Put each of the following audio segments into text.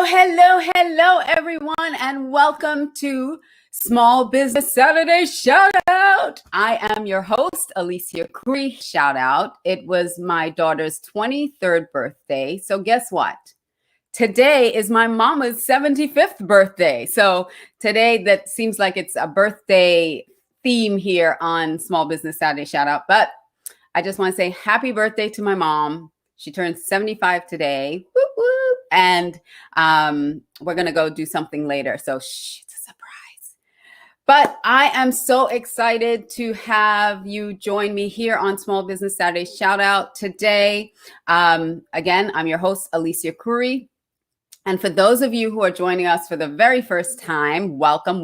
Hello, everyone, and welcome to Small Business Saturday Shout Out. I am your host, Alicia Couri. Shout out. It was my daughter's 23rd birthday. So guess what? Today is my mama's 75th birthday. So today, that seems like it's a birthday theme here on Small Business Saturday Shout Out. But I just want to say happy birthday to my mom. She turned 75 today. Whoop, whoop. And we're going to go do something later. So it's a surprise. But I am so excited to have you join me here on Small Business Saturday Shout Out today. Again, I'm your host, Alicia Couri. And for those of you who are joining us for the very first time, welcome.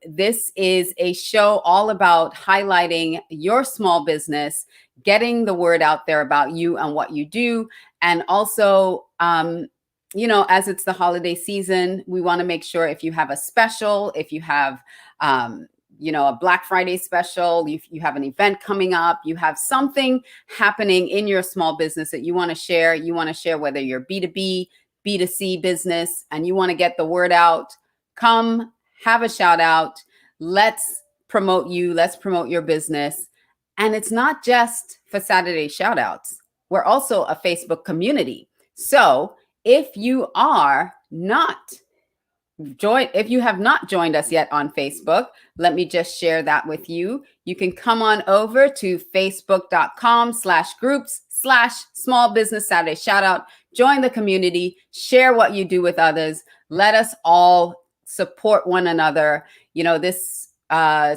This is a show all about highlighting your small business, getting the word out there about you and what you do. And also, as it's the holiday season, we want to make sure if you have a special, if you have, a Black Friday special, you have an event coming up, you have something happening in your small business that you want to share. You want to share whether you're B2B, B2C business, and you want to get the word out. Come have a shout out. Let's promote you. Let's promote your business. And it's not just for Saturday shout outs. We're also a Facebook community. So if you have not joined us yet on Facebook, let me just share that with you. You can come on over to facebook.com/groups/small business Saturday shout out. Join the community, share what you do with others. Let us all support one another. This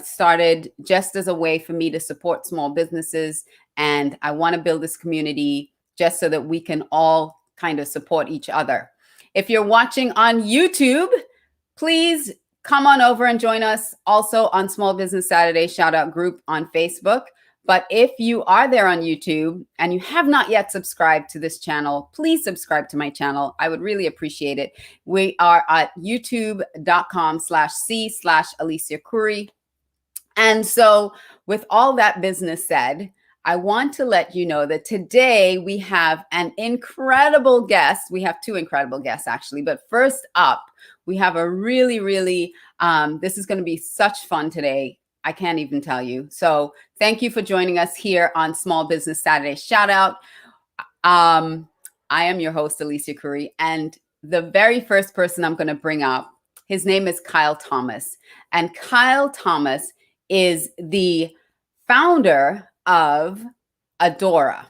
started just as a way for me to support small businesses. And I want to build this community just so that we can all kind of support each other. If you're watching on YouTube, please come on over and join us also on Small Business Saturday Shout Out group on Facebook. But if you are there on YouTube and you have not yet subscribed to this channel, please subscribe to my channel. I would really appreciate it. We are at youtube.com/C/Alicia Couri. And so with all that business said, I want to let you know that today we have an incredible guest. We have two incredible guests, actually. But first up, we have a really, this is going to be such fun today. I can't even tell you. So thank you for joining us here on Small Business Saturday Shout Out. I am your host, Alicia Couri. And the very first person I'm going to bring up, his name is Kyle Thomas. And Kyle Thomas is the founder of Adora.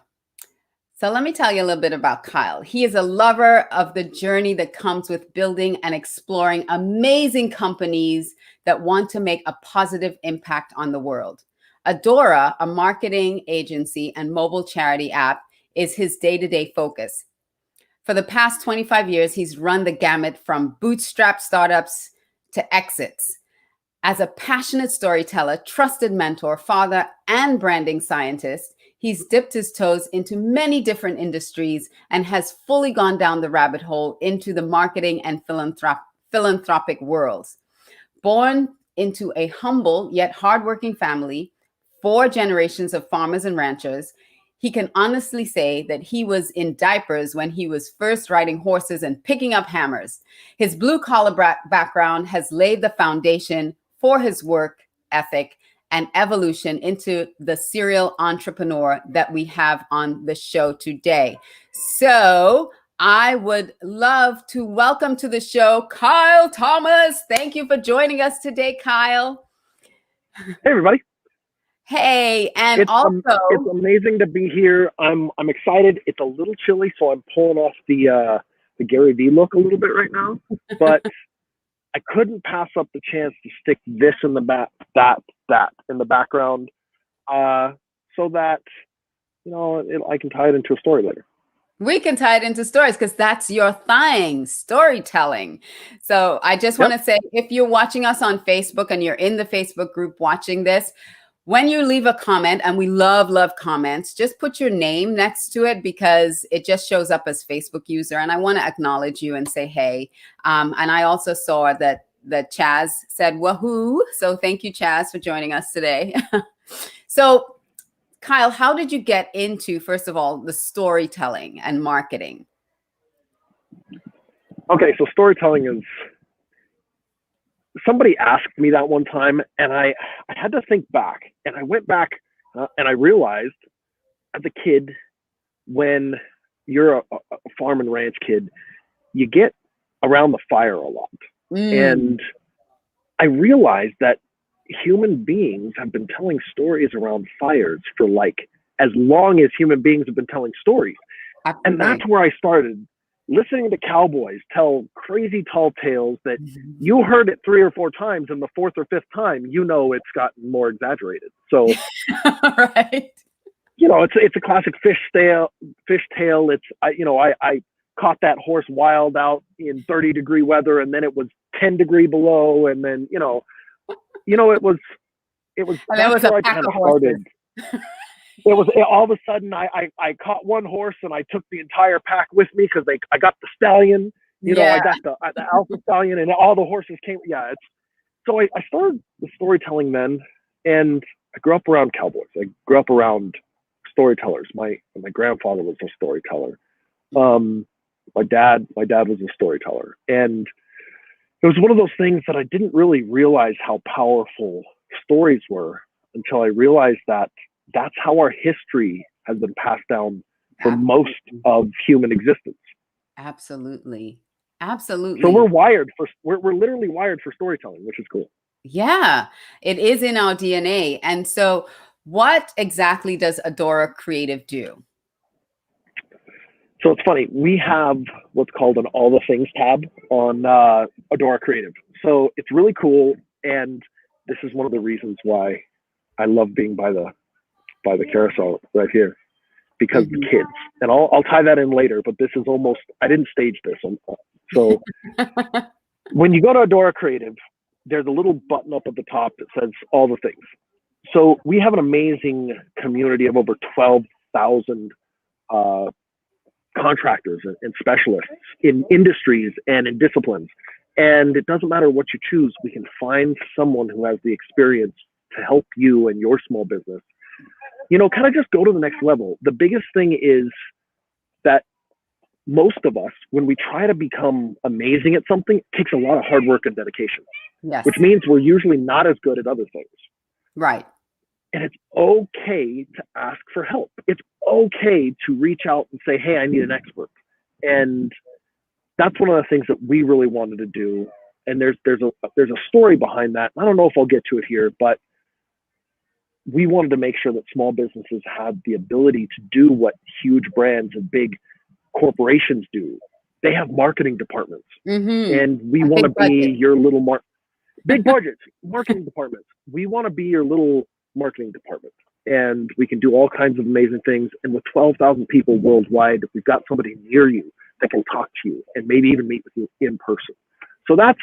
So let me tell you a little bit about Kyle. He is a lover of the journey that comes with building and exploring amazing companies that want to make a positive impact on the world. Adora, a marketing agency and mobile charity app, is his day-to-day focus. For the past 25 years, he's run the gamut from bootstrap startups to exits. As a passionate storyteller, trusted mentor, father, and branding scientist, he's dipped his toes into many different industries and has fully gone down the rabbit hole into the marketing and philanthropic worlds. Born into a humble yet hardworking family, 4 generations of farmers and ranchers, he can honestly say that he was in diapers when he was first riding horses and picking up hammers. His blue-collar background has laid the foundation for his work ethic and evolution into the serial entrepreneur that we have on the show today. So I would love to welcome to the show, Kyle Thomas. Thank you for joining us today, Kyle. Hey, everybody. Hey, and it's amazing to be here. I'm excited. It's a little chilly, so I'm pulling off the Gary Vee look a little bit right now, but I couldn't pass up the chance to stick this in the that in the background, so that I can tie it into a story later. We can tie it into stories because that's your thing, storytelling. So I just want to say, if you're watching us on Facebook and you're in the Facebook group watching this, when you leave a comment, and we love comments, just put your name next to it because it just shows up as Facebook user. And I want to acknowledge you and say, hey. And I also saw that Chaz said, wahoo. So thank you, Chaz, for joining us today. So Kyle, how did you get into, first of all, the storytelling and marketing? Okay, so storytelling is, somebody asked me that one time, and I had to think back, and I went back and I realized as a kid, when you're a farm and ranch kid, you get around the fire a lot. And I realized that human beings have been telling stories around fires for like as long as human beings have been telling stories. Absolutely. And that's where I started listening to cowboys tell crazy tall tales that you heard it 3 or 4 times, and the 4th or 5th time, you know, it's gotten more exaggerated. So, right. you know, it's a classic fish tale. It's, I caught that horse wild out in 30-degree weather, and then it was 10-degree below, and then it was And that's that was where a I pack kind of of horses. started. It was all of a sudden I caught one horse and I took the entire pack with me because I got the stallion, I got the alpha stallion, and all the horses came. Yeah, so I started with storytelling then, and I grew up around cowboys. I grew up around storytellers. My grandfather was a storyteller. My dad was a storyteller, and it was one of those things that I didn't really realize how powerful stories were until I realized that that's how our history has been passed down for most of human existence. Absolutely. Absolutely. So we're literally wired for storytelling, which is cool. Yeah, it is in our DNA. And so what exactly does Adora Creative do? So it's funny, we have what's called an all the things tab on Adora Creative. So it's really cool, and this is one of the reasons why I love being by the carousel right here, because the kids, and I'll tie that in later, but this is almost, I didn't stage this. So when you go to Adora Creative, there's a little button up at the top that says all the things. So we have an amazing community of over 12,000 contractors and specialists in industries and in disciplines. And it doesn't matter what you choose, we can find someone who has the experience to help you and your small business, kind of just go to the next level. The biggest thing is that most of us, when we try to become amazing at something, it takes a lot of hard work and dedication, which means we're usually not as good at other things. Right. And it's okay to ask for help. It's okay to reach out and say, hey, I need an expert. And that's one of the things that we really wanted to do. And there's a story behind that. I don't know if I'll get to it here, but we wanted to make sure that small businesses had the ability to do what huge brands and big corporations do. They have marketing departments, and we want to be your little big budgets, marketing departments. We want to be your little marketing department, and we can do all kinds of amazing things. And with 12,000 people worldwide, we've got somebody near you that can talk to you and maybe even meet with you in person. So that's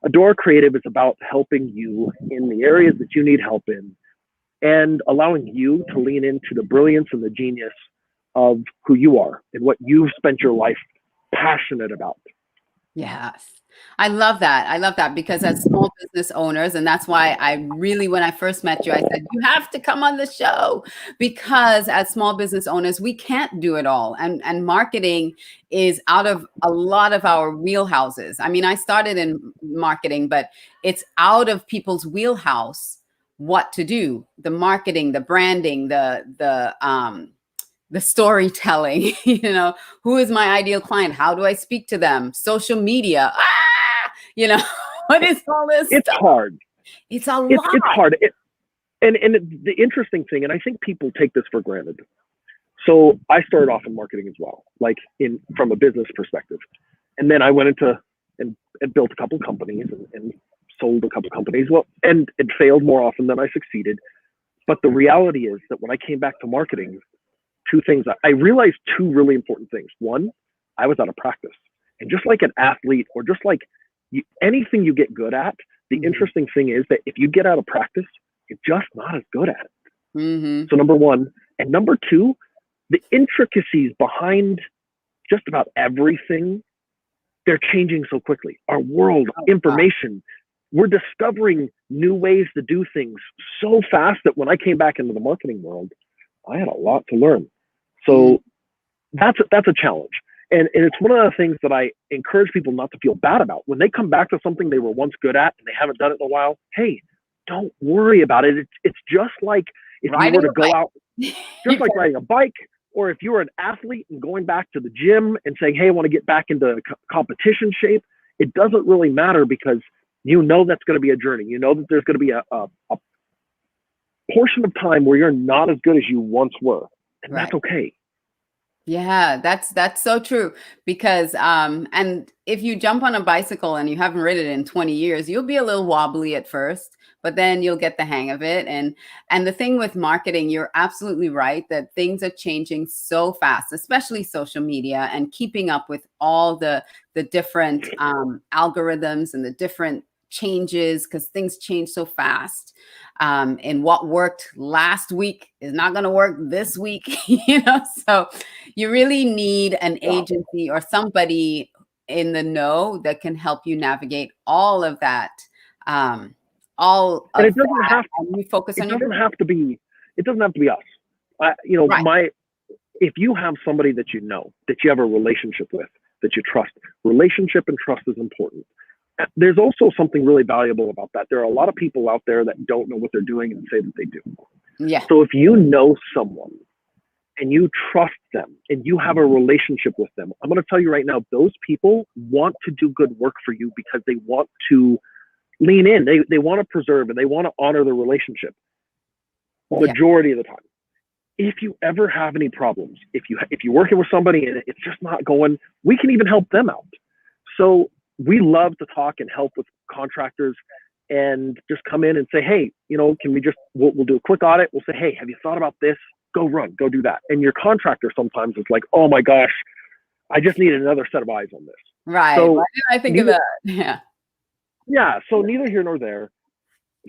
Adora Creative is about helping you in the areas that you need help in, and allowing you to lean into the brilliance and the genius of who you are and what you've spent your life passionate about. Yes. I love that. I love that, because as small business owners, and that's why when I first met you, I said, you have to come on the show, because as small business owners, we can't do it all. And marketing is out of a lot of our wheelhouses. I mean, I started in marketing, but it's out of people's wheelhouse what to do. The marketing, the branding, the storytelling, who is my ideal client? How do I speak to them? Social media, what is all this It's stuff? hard. It's a lot. It's hard. And the interesting thing, and I think people take this for granted. So I started off in marketing as well, like from a business perspective. And then I went into and built a couple of companies and sold a couple of companies. Well, and it failed more often than I succeeded. But the reality is that when I came back to marketing, two things. I realized two really important things. One, I was out of practice. And just like an athlete, or just like anything you get good at, the interesting thing is that if you get out of practice, you're just not as good at it. So number one. And number two, the intricacies behind just about everything, they're changing so quickly. Our world, information, we're discovering new ways to do things so fast that when I came back into the marketing world, I had a lot to learn. So that's a challenge. And it's one of the things that I encourage people not to feel bad about. When they come back to something they were once good at and they haven't done it in a while, hey, don't worry about it. It's just like if you were to go out, just like riding a bike, or if you were an athlete and going back to the gym and saying, hey, I want to get back into competition shape. It doesn't really matter because you know that's going to be a journey. You know that there's going to be a portion of time where you're not as good as you once were. And that's okay. Yeah, that's so true, because and if you jump on a bicycle and you haven't ridden it in 20 years, you'll be a little wobbly at first, but then you'll get the hang of it. And the thing with marketing, you're absolutely right that things are changing so fast, especially social media, and keeping up with all the different algorithms and the different changes, because things change so fast. And what worked last week is not going to work this week, so you really need an agency or somebody in the know that can help you navigate all of that. And it doesn't have to be us. If you have somebody that you know, that you have a relationship with, that you trust, relationship and trust is important. There's also something really valuable about that. There are a lot of people out there that don't know what they're doing and say that they do. Yeah. So if you know someone and you trust them and you have a relationship with them, I'm going to tell you right now, those people want to do good work for you because they want to lean in. They want to preserve and they want to honor the relationship. Majority of the time. If you ever have any problems, if you're working with somebody and it's just not going, we can even help them out. So we love to talk and help with contractors and just come in and say, hey, can we we'll do a quick audit. We'll say, hey, have you thought about this? Go do that. And your contractor sometimes is like, oh my gosh, I just need another set of eyes on this. Right. So why did I think of that? Yeah. Yeah. So neither here nor there.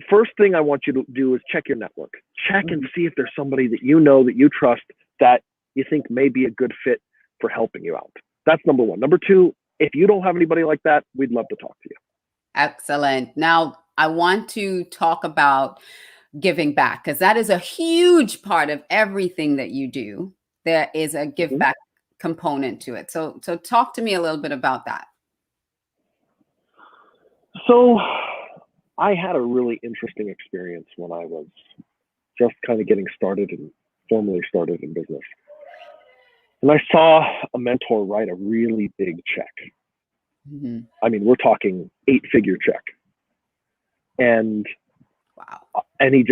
First thing I want you to do is check your network. Check and see if there's somebody that you know, that you trust, that you think may be a good fit for helping you out. That's number one. Number two, if you don't have anybody like that, we'd love to talk to you. Excellent. Now, I want to talk about giving back, because that is a huge part of everything that you do. There is a give back component to it. So talk to me a little bit about that. So I had a really interesting experience when I was just kind of getting started and formally started in business. And I saw a mentor write a really big check. I mean, we're talking 8-figure check. And he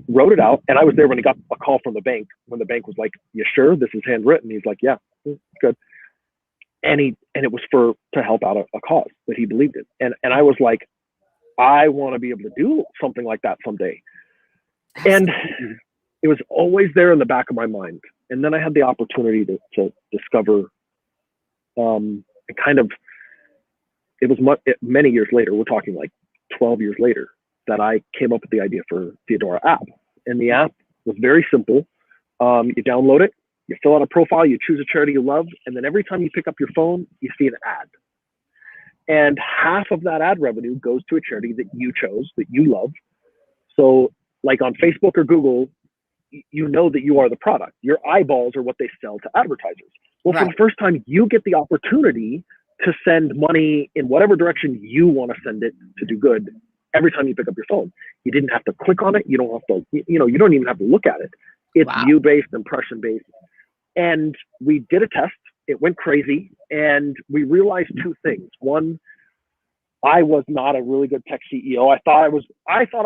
wrote it out. And I was there when he got a call from the bank, when the bank was like, you sure this is handwritten? He's like, yeah, good. And it was to help out a cause that he believed in. And I was like, I want to be able to do something like that someday. And it was always there in the back of my mind. And then I had the opportunity to discover, it was many years later, we're talking like 12 years later, that I came up with the idea for the Adora app. And the app was very simple. You download it, you fill out a profile, you choose a charity you love, and then every time you pick up your phone, you see an ad. And half of that ad revenue goes to a charity that you chose, that you love. So like on Facebook or Google, you know that you are the product. Your eyeballs are what they sell to advertisers. Well, for the first time, you get the opportunity to send money in whatever direction you want to send it to do good every time you pick up your phone. You didn't have to click on it. You don't have to, you don't even have to look at it. It's view-based, impression-based. And we did a test. It went crazy. And we realized two things. One, I was not a really good tech CEO. I thought I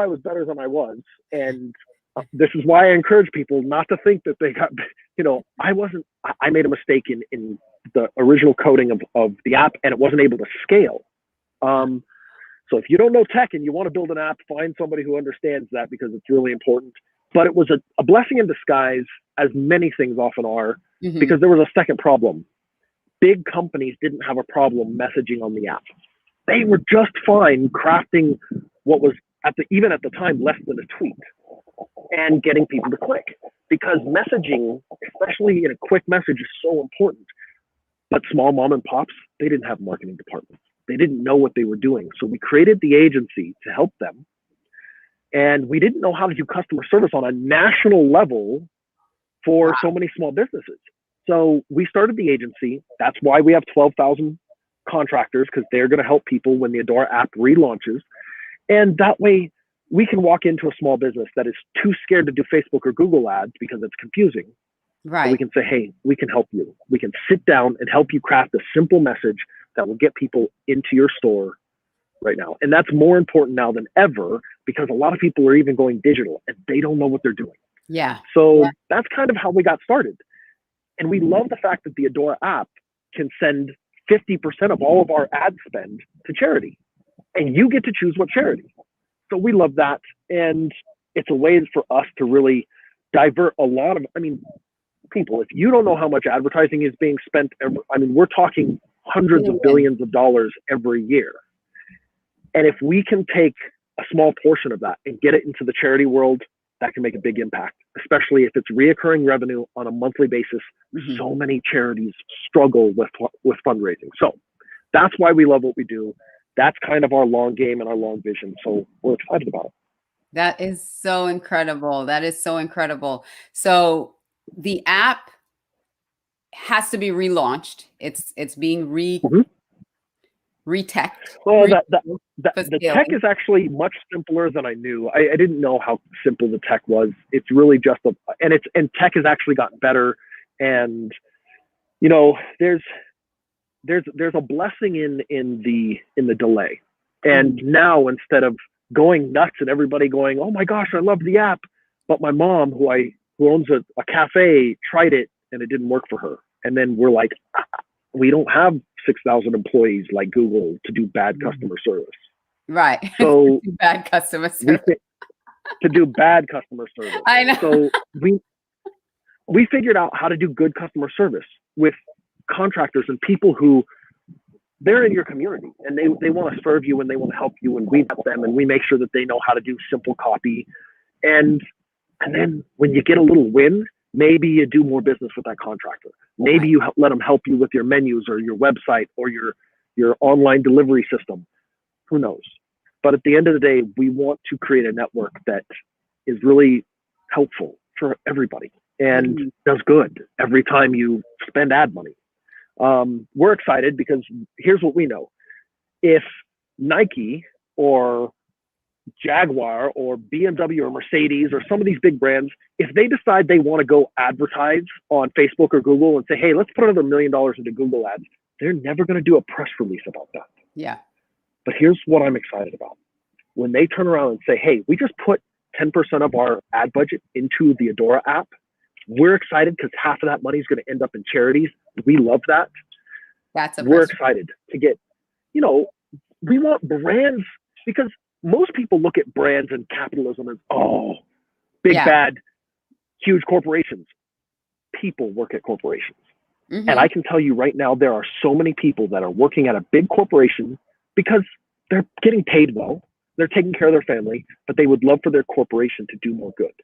was better than I was. And this is why I encourage people not to think that they got, I made a mistake in the original coding of the app, and it wasn't able to scale. So if you don't know tech and you want to build an app, find somebody who understands that, because it's really important. But it was a blessing in disguise, as many things often are, because there was a second problem. Big companies didn't have a problem messaging on the app. They were just fine crafting what was even at the time less than a tweet and getting people to click, because messaging, especially in a quick message, is so important. But small mom and pops, they didn't have marketing departments. They didn't know what they were doing. So we created the agency to help them. And we didn't know how to do customer service on a national level for so many small businesses. So we started the agency. That's why we have 12,000 contractors, because they're going to help people when the Adora app relaunches. And that way we can walk into a small business that is too scared to do Facebook or Google ads because it's confusing. Right. And we can say, hey, we can help you. We can sit down and help you craft a simple message that will get people into your store right now. And that's more important now than ever, because a lot of people are even going digital and they don't know what they're doing. Yeah. So that's kind of how we got started. And we love the fact that the Adora app can send 50% of all of our ad spend to charity. And you get to choose what charity. So we love that. And it's a way for us to really divert a lot of, people, if you don't know how much advertising is being spent, we're talking hundreds of billions of dollars every year. And if we can take a small portion of that and get it into the charity world, that can make a big impact, especially if it's reoccurring revenue on a monthly basis. Mm-hmm. So many charities struggle with fundraising. So that's why we love what we do. That's kind of our long game and our long vision. So we're excited about it. That is so incredible. That is so incredible. So the app has to be relaunched. It's being re-teched. Well, the tech is actually much simpler than I knew. I didn't know how simple the tech was. It's really just and tech has actually gotten better. And there's a blessing in the delay. And now, instead of going nuts and everybody going, oh my gosh, I love the app, but my mom, who owns a cafe, tried it and it didn't work for her. And then we're like, we don't have 6,000 employees like Google to do bad customer service. Right. So bad customer service. To do bad customer service. I know. So we figured out how to do good customer service with contractors and people who they're in your community and they want to serve you and they want to help you, and we help them and we make sure that they know how to do simple copy. And then when you get a little win, maybe you do more business with that contractor. Maybe you let them help you with your menus or your website or your online delivery system. Who knows? But at the end of the day, we want to create a network that is really helpful for everybody and does good every time you spend ad money. We're excited because here's what we know. If Nike or Jaguar or BMW or Mercedes or some of these big brands, if they decide they want to go advertise on Facebook or Google and say, hey, let's put another $1 million into Google ads, they're never going to do a press release about that. Yeah. But here's what I'm excited about. When they turn around and say, hey, we just put 10% of our ad budget into the Adora app, we're excited because half of that money is going to end up in charities. We love that. We're excited to get, we want brands, because most people look at brands and capitalism as, big, bad, huge corporations. People work at corporations. Mm-hmm. And I can tell you right now, there are so many people that are working at a big corporation because they're getting paid well. They're taking care of their family, but they would love for their corporation to do more good.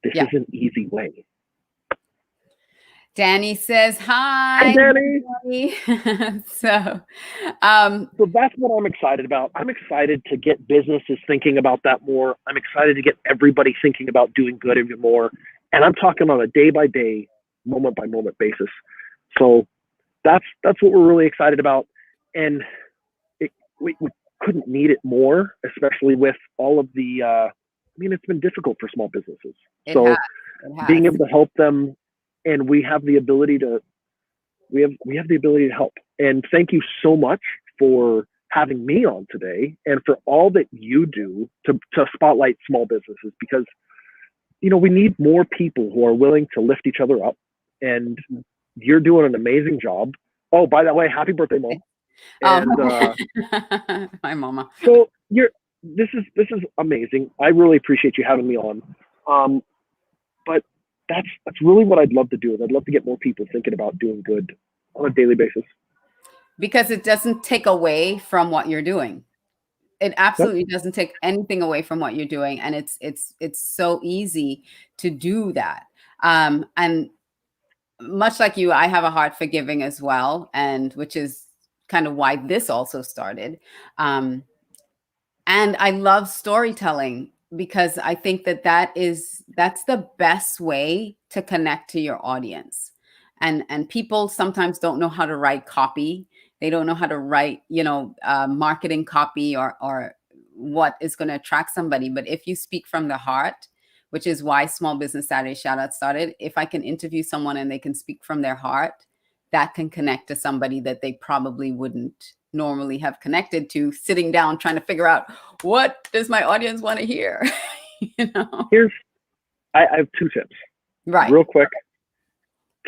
This is an easy way. Danny says, hi. Hi, Danny. So that's what I'm excited about. I'm excited to get businesses thinking about that more. I'm excited to get everybody thinking about doing good even more. And I'm talking on a day-by-day, moment-by-moment basis. So that's what we're really excited about. And we couldn't need it more, especially with all of the, it's been difficult for small businesses. It has. Being able to help them, and we have the ability to help. And thank you so much for having me on today and for all that you do to spotlight small businesses, because, we need more people who are willing to lift each other up, and you're doing an amazing job. Oh, by the way, happy birthday, Mom. And, my mama. So this is amazing. I really appreciate you having me on. But that's really what I'd love to do. I'd love to get more people thinking about doing good on a daily basis. Because it doesn't take away from what you're doing. It absolutely doesn't take anything away from what you're doing. And it's so easy to do that. And much like you, I have a heart for giving as well. And which is kind of why this also started. And I love storytelling, because I think that's the best way to connect to your audience. And people sometimes don't know how to write copy. They don't know how to write, marketing copy or what is going to attract somebody. But if you speak from the heart, which is why Small Business Saturday Shout Out started, if I can interview someone and they can speak from their heart, that can connect to somebody that they probably wouldn't normally have connected to, sitting down trying to figure out, what does my audience want to hear? I have 2 tips. Right. Real quick.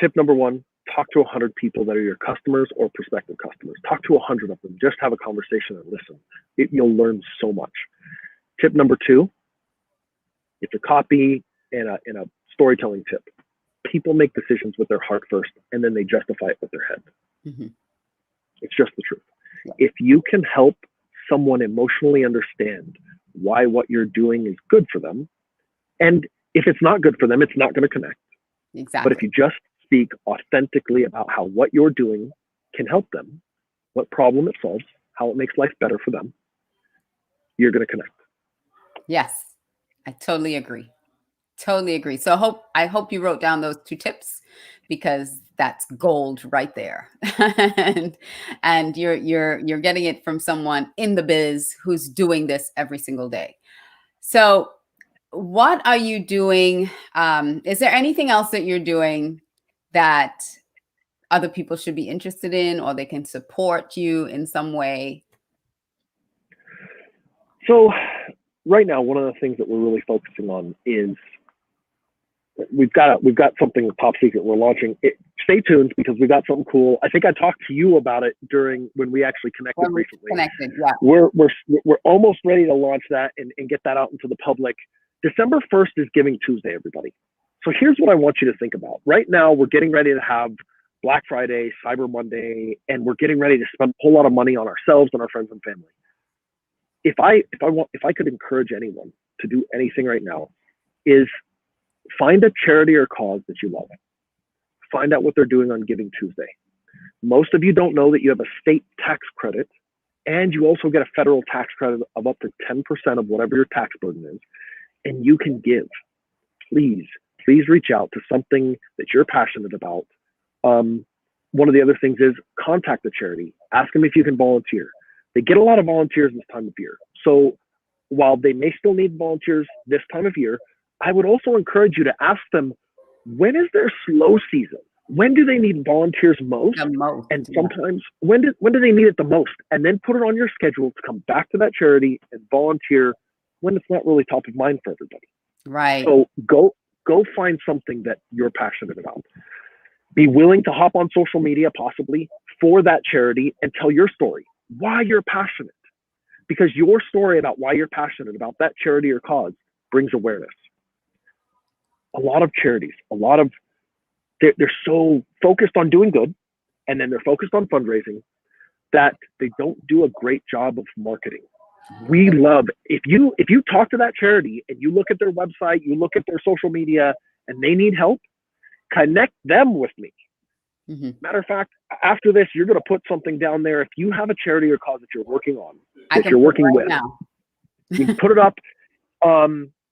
Tip number 1, talk to 100 people that are your customers or prospective customers. Talk to 100 of them. Just have a conversation and listen. You'll learn so much. Tip number 2, it's a copy and a storytelling tip. People make decisions with their heart first, and then they justify it with their head. Mm-hmm. It's just the truth. Yeah. If you can help someone emotionally understand why what you're doing is good for them, and if it's not good for them, it's not going to connect. Exactly. But if you just speak authentically about how what you're doing can help them, what problem it solves, how it makes life better for them, you're going to connect. Yes, I totally agree. Totally agree. So I hope you wrote down those 2 tips, because that's gold right there. and you're getting it from someone in the biz who's doing this every single day. So what are you doing? Is there anything else that you're doing that other people should be interested in, or they can support you in some way? So right now, one of the things that we're really focusing on is we've got something top secret we're launching. Stay tuned, because we got something cool. I think I talked to you about it when we actually connected recently. Yeah. We're almost ready to launch that and get that out into the public. December 1st is Giving Tuesday, everybody. So here's what I want you to think about. Right now, we're getting ready to have Black Friday, Cyber Monday, and we're getting ready to spend a whole lot of money on ourselves and our friends and family. If I could encourage anyone to do anything right now, is find a charity or cause that you love. Find out what they're doing on Giving Tuesday. Most of you don't know that you have a state tax credit, and you also get a federal tax credit of up to 10% of whatever your tax burden is, and you can give. Please reach out to something that you're passionate about. One of the other things is contact the charity. Ask them if you can volunteer. They get a lot of volunteers this time of year. So while they may still need volunteers this time of year, I would also encourage you to ask them, when is their slow season? When do they need volunteers most? And sometimes, when do they need it the most? And then put it on your schedule to come back to that charity and volunteer when it's not really top of mind for everybody. Right. So go find something that you're passionate about. Be willing to hop on social media, possibly, for that charity and tell your story, why you're passionate. Because your story about why you're passionate about that charity or cause brings awareness. A lot of charities, they're so focused on doing good, and then they're focused on fundraising, that they don't do a great job of marketing. We love, if you talk to that charity and you look at their website, you look at their social media, and they need help, connect them with me. Mm-hmm. Matter of fact, after this, you're going to put something down there. If you have a charity or cause that you're working on, that you're working with, you can put it up.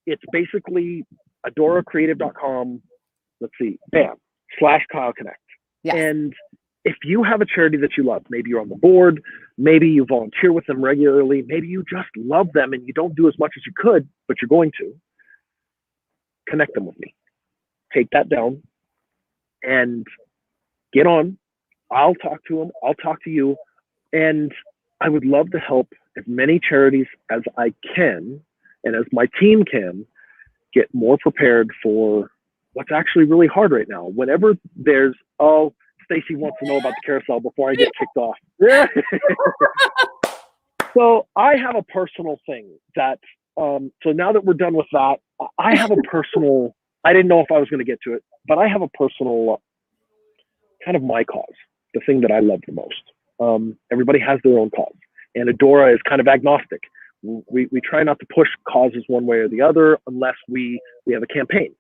It's basically adoracreative.com. Let's see, bam, /Kyle Connect. Yes. And if you have a charity that you love, maybe you're on the board, maybe you volunteer with them regularly, maybe you just love them and you don't do as much as you could, but you're going to, connect them with me. Take that down and get on. I'll talk to them. I'll talk to you. And I would love to help as many charities as I can, and as my team can, get more prepared for what's actually really hard right now. Whenever there's, Stacy wants to know about the carousel before I get kicked off. So I have a personal thing that, so now that we're done with that, I have a personal, I didn't know if I was going to get to it, but I have a personal kind of my cause, the thing that I love the most. Everybody has their own cause, and Adora is kind of agnostic. We try not to push causes one way or the other unless we have a campaign.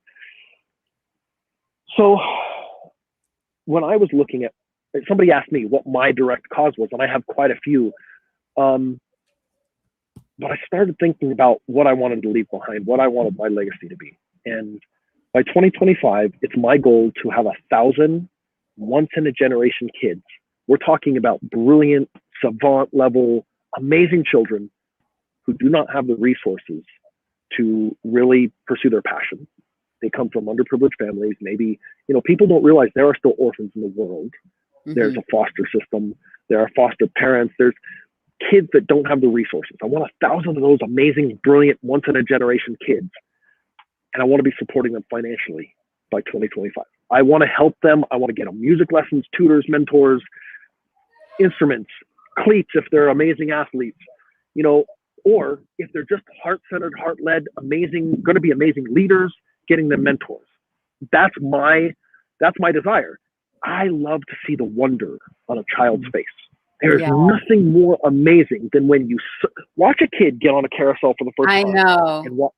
So when I was looking at, somebody asked me what my direct cause was, and I have quite a few. But I started thinking about what I wanted to leave behind, what I wanted my legacy to be. And by 2025, it's my goal to have 1,000 once in a generation kids. We're talking about brilliant, savant level, amazing children who do not have the resources to really pursue their passion. They come from underprivileged families. Maybe, people don't realize there are still orphans in the world. Mm-hmm. There's a foster system. There are foster parents. There's kids that don't have the resources. I want 1,000 of those amazing, brilliant, once in a generation kids. And I want to be supporting them financially by 2025. I want to help them. I want to get them music lessons, tutors, mentors, instruments, cleats if they're amazing athletes, or if they're just heart-centered, heart-led, amazing, going to be amazing leaders, getting them mentors. That's my desire. I love to see the wonder on a child's face. There's nothing more amazing than when you watch a kid get on a carousel for the first time. I know.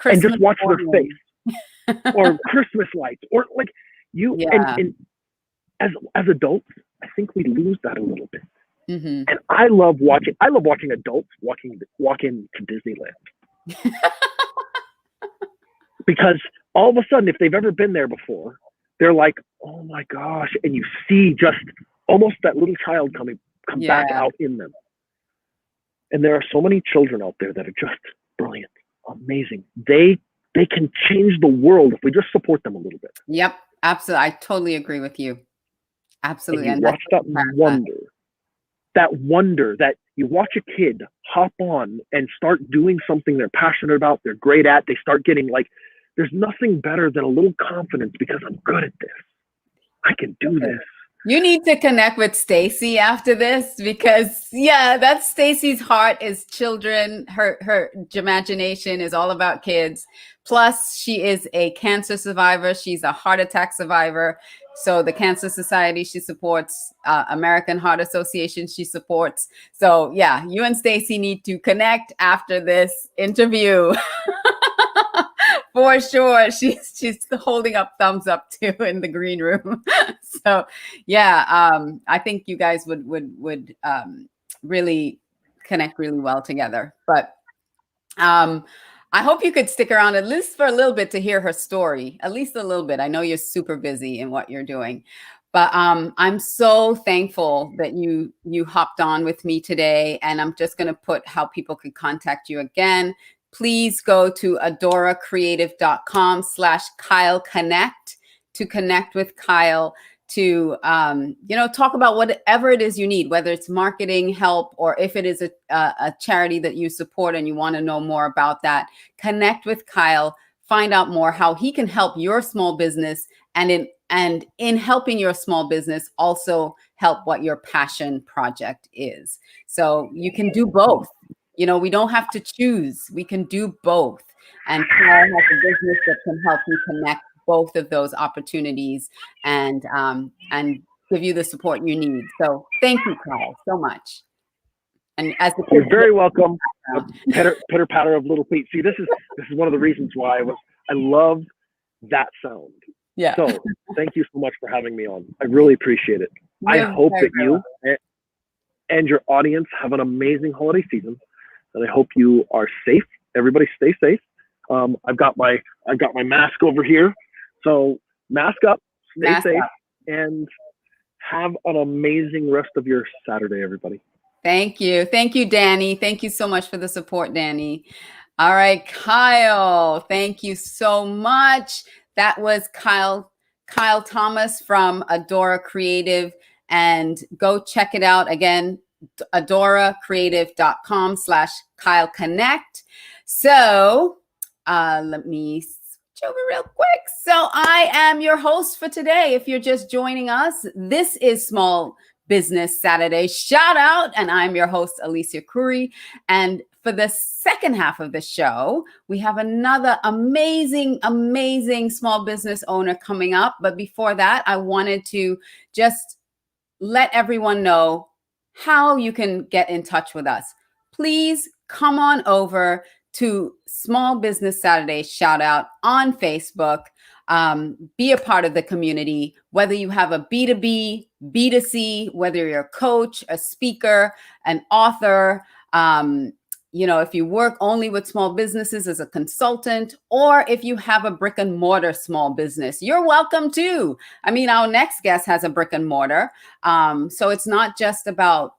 And just watch their face. Or Christmas lights. Or like you, and as adults, I think we lose that a little bit. Mm-hmm. And I love watching adults walk into Disneyland. Because all of a sudden, if they've ever been there before, they're like, oh my gosh. And you see just almost that little child come back out in them. And there are so many children out there that are just brilliant, amazing. They can change the world if we just support them a little bit. Yep, absolutely. I totally agree with you. Absolutely. And you watch that wonder that you watch a kid hop on and start doing something they're passionate about, they're great at, they start getting there's nothing better than a little confidence because I'm good at this. I can do this. You need to connect with Stacy after this because that's Stacy's heart is children. Her Gymagination is all about kids. Plus she is a cancer survivor. She's a heart attack survivor. So the Cancer Society she supports, American Heart Association she supports. So you and Stacy need to connect after this interview. For sure. She's holding up thumbs up too in the green room. So I think you guys would really connect really well together. But I hope you could stick around at least for a little bit to hear her story, at least a little bit. I know you're super busy in what you're doing, but I'm so thankful that you hopped on with me today. And I'm just going to put how people can contact you again. Please go to adoracreative.com/Kyle Connect to connect with Kyle to, talk about whatever it is you need, whether it's marketing help or if it is a charity that you support and you want to know more about that. Connect with Kyle, find out more how he can help your small business and in helping your small business also help what your passion project is. So you can do both. We don't have to choose. We can do both. And Kyle has a business that can help you connect both of those opportunities and give you the support you need. So thank you, Kyle, so much. And as the you're very welcome. Pitter patter of little feet. See, this is one of the reasons why I love that sound. Yeah. So thank you so much for having me on. I really appreciate it. I hope that you and your audience have an amazing holiday season. And I hope you are safe. Everybody stay safe. I've got my mask over here. So mask up, stay safe, and have an amazing rest of your Saturday, everybody. Thank you. Thank you, Danny. Thank you so much for the support, Danny. All right, Kyle, thank you so much. That was Kyle Thomas from Adora Creative. And go check it out again. adoracreative.com/Kyle Connect. So let me switch over real quick. So I am your host for today. If you're just joining us, this is Small Business Saturday Shout Out, and I'm your host, Alicia Couri. And for the second half of the show, we have another amazing small business owner coming up. But before that, I wanted to just let everyone know how you can get in touch with us. Please come on over to Small Business Saturday Shout Out on Facebook. Be a part of the community, whether you have a B2B, B2C, whether you're a coach, a speaker, an author, if you work only with small businesses as a consultant, or if you have a brick and mortar small business, you're welcome too. I mean, our next guest has a brick and mortar. So it's not just about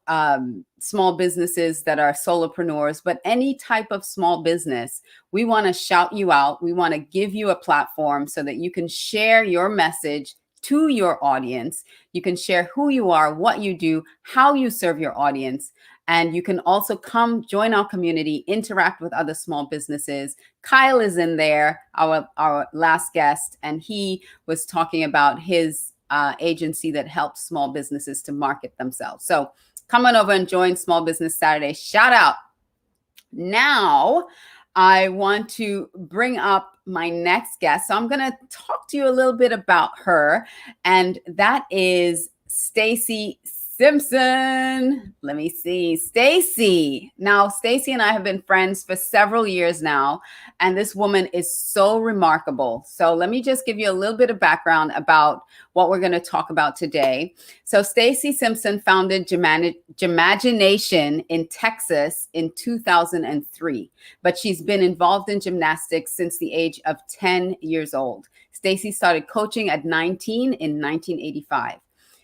small businesses that are solopreneurs, but any type of small business. We want to shout you out. We want to give you a platform so that you can share your message to your audience. You can share who you are, what you do, how you serve your audience. And you can also come join our community, interact with other small businesses. Kyle is in there, our last guest, and he was talking about his agency that helps small businesses to market themselves. So come on over and join Small Business Saturday. Shout out. Now, I want to bring up my next guest. So I'm going to talk to you a little bit about her, and that is Stacy Simpson. Let me see. Stacy. Now, Stacy and I have been friends for several years now, and this woman is so remarkable. So let me just give you a little bit of background about what we're going to talk about today. So Stacy Simpson founded Gymagination in Texas in 2003, but she's been involved in gymnastics since the age of 10 years old. Stacy started coaching at 19 in 1985.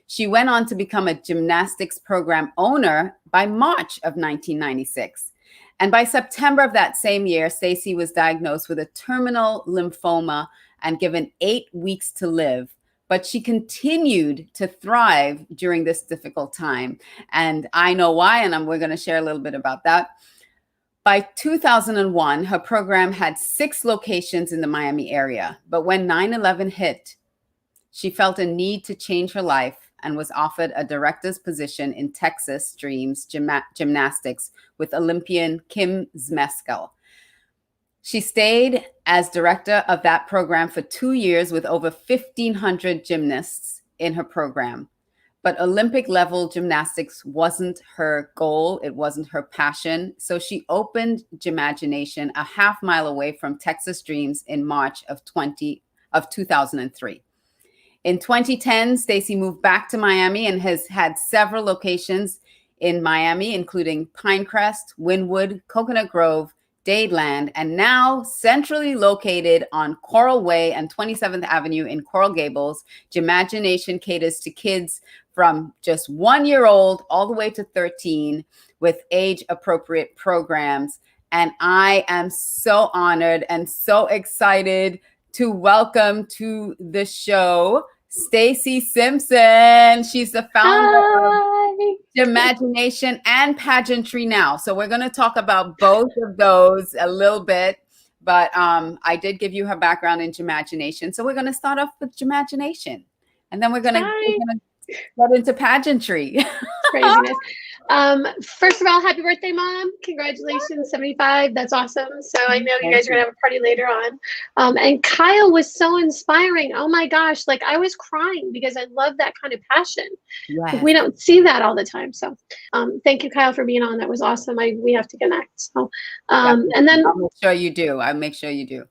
She went on to become a gymnastics program owner by March of 1996. And by September of that same year, Stacy was diagnosed with a terminal lymphoma and given 8 weeks to live. But she continued to thrive during this difficult time. And I know why, and we're going to share a little bit about that. By 2001, her program had 6 locations in the Miami area. But when 9/11 hit, she felt a need to change her life and was offered a director's position in Texas Dreams Gymnastics with Olympian Kim Zmeskal. She stayed as director of that program for 2 years with over 1,500 gymnasts in her program. But Olympic level gymnastics wasn't her goal. It wasn't her passion. So she opened Gymagination a half mile away from Texas Dreams in March of 2003. In 2010, Stacy moved back to Miami and has had several locations in Miami, including Pinecrest, Wynwood, Coconut Grove, Dadeland, and now centrally located on Coral Way and 27th Avenue in Coral Gables. Gymagination caters to kids from just 1 year old all the way to 13 with age-appropriate programs. And I am so honored and so excited to welcome to the show Stacy Simpson. She's the founder of Gymagination and Pageantry Now. So we're going to talk about both of those a little bit. But I did give you her background in Gymagination. So we're going to start off with Gymagination. And then we're going to get into pageantry. Craziness. First of all, happy birthday, Mom. Congratulations, 75. That's awesome. So I know you guys are going to have a party later on. And Kyle was so inspiring. Oh my gosh. Like I was crying because I love that kind of passion. Yes. We don't see that all the time. So thank you, Kyle, for being on. That was awesome. We have to connect. So, and then I'll make sure you do. I'll make sure you do.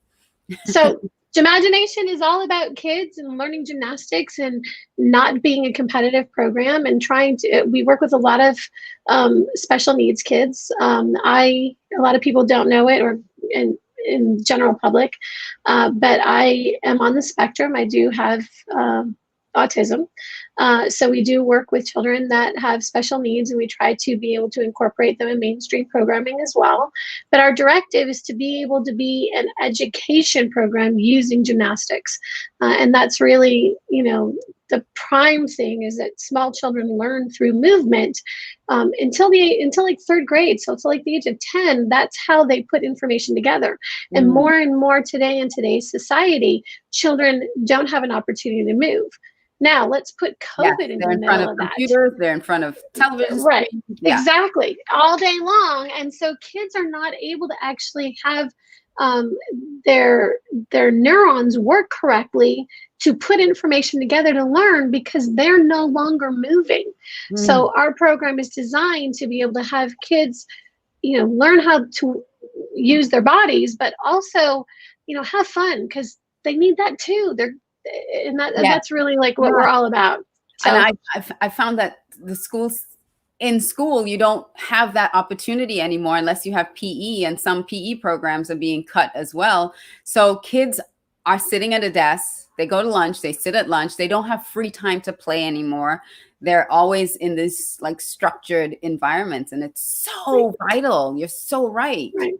So Gymagination is all about kids and learning gymnastics and not being a competitive program and we work with a lot of special needs kids. A lot of people don't know it or in general public, but I am on the spectrum. I do have autism. So we do work with children that have special needs, and we try to be able to incorporate them in mainstream programming as well. But our directive is to be able to be an education program using gymnastics. And that's really, the prime thing is that small children learn through movement until like 3rd grade. So it's like the age of 10, that's how they put information together. And more today in today's society, children don't have an opportunity to move. Now let's put COVID in the middle of that. Computers, they're in front of television. Right, exactly, all day long. And so kids are not able to actually have their neurons work correctly to put information together to learn because they're no longer moving. So our program is designed to be able to have kids, learn how to use their bodies, but also, have fun because they need that too. That's really like what we're all about. So. And I found that the schools in school, you don't have that opportunity anymore unless you have PE, and some PE programs are being cut as well. So kids are sitting at a desk, they go to lunch, they sit at lunch, they don't have free time to play anymore. They're always in this like structured environments, and it's so vital. You're so right. Right.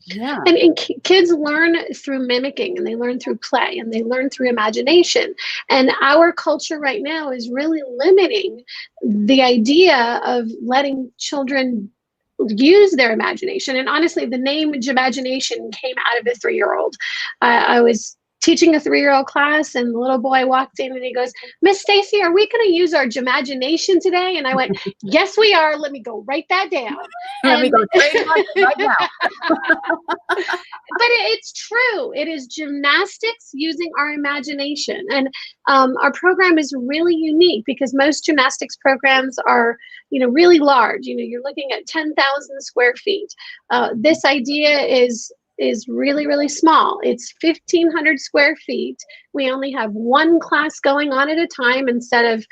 Yeah. And kids learn through mimicking, and they learn through play, and they learn through imagination. And our culture right now is really limiting the idea of letting children use their imagination. And honestly, the name Gymagination came out of a 3-year-old. I was teaching a 3-year-old class, and the little boy walked in and he goes, "Miss Stacy, are we going to use our Gymagination today?" And I went, "Yes, we are. Let me go write that down." Let me go trademark it right now. But it's true. It is gymnastics using our imagination. And our program is really unique because most gymnastics programs are, really large. You're looking at 10,000 square feet. This idea is really, really small. It's 1,500 square feet. We only have one class going on at a time instead of,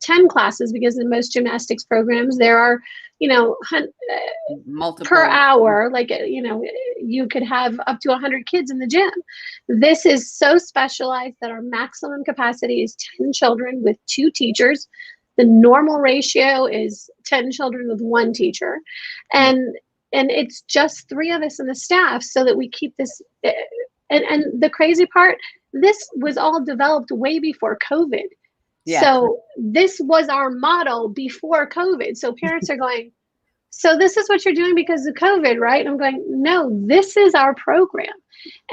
10 classes, because in most gymnastics programs, there are, multiple per hour. Like, you could have up to 100 kids in the gym. This is so specialized that our maximum capacity is 10 children with 2 teachers. The normal ratio is 10 children with 1 teacher. And it's just 3 of us in the staff, so that we keep this. And the crazy part, this was all developed way before COVID. Yeah. So this was our model before COVID. So parents are going, "So this is what you're doing because of COVID, right?" And I'm going, "No, this is our program."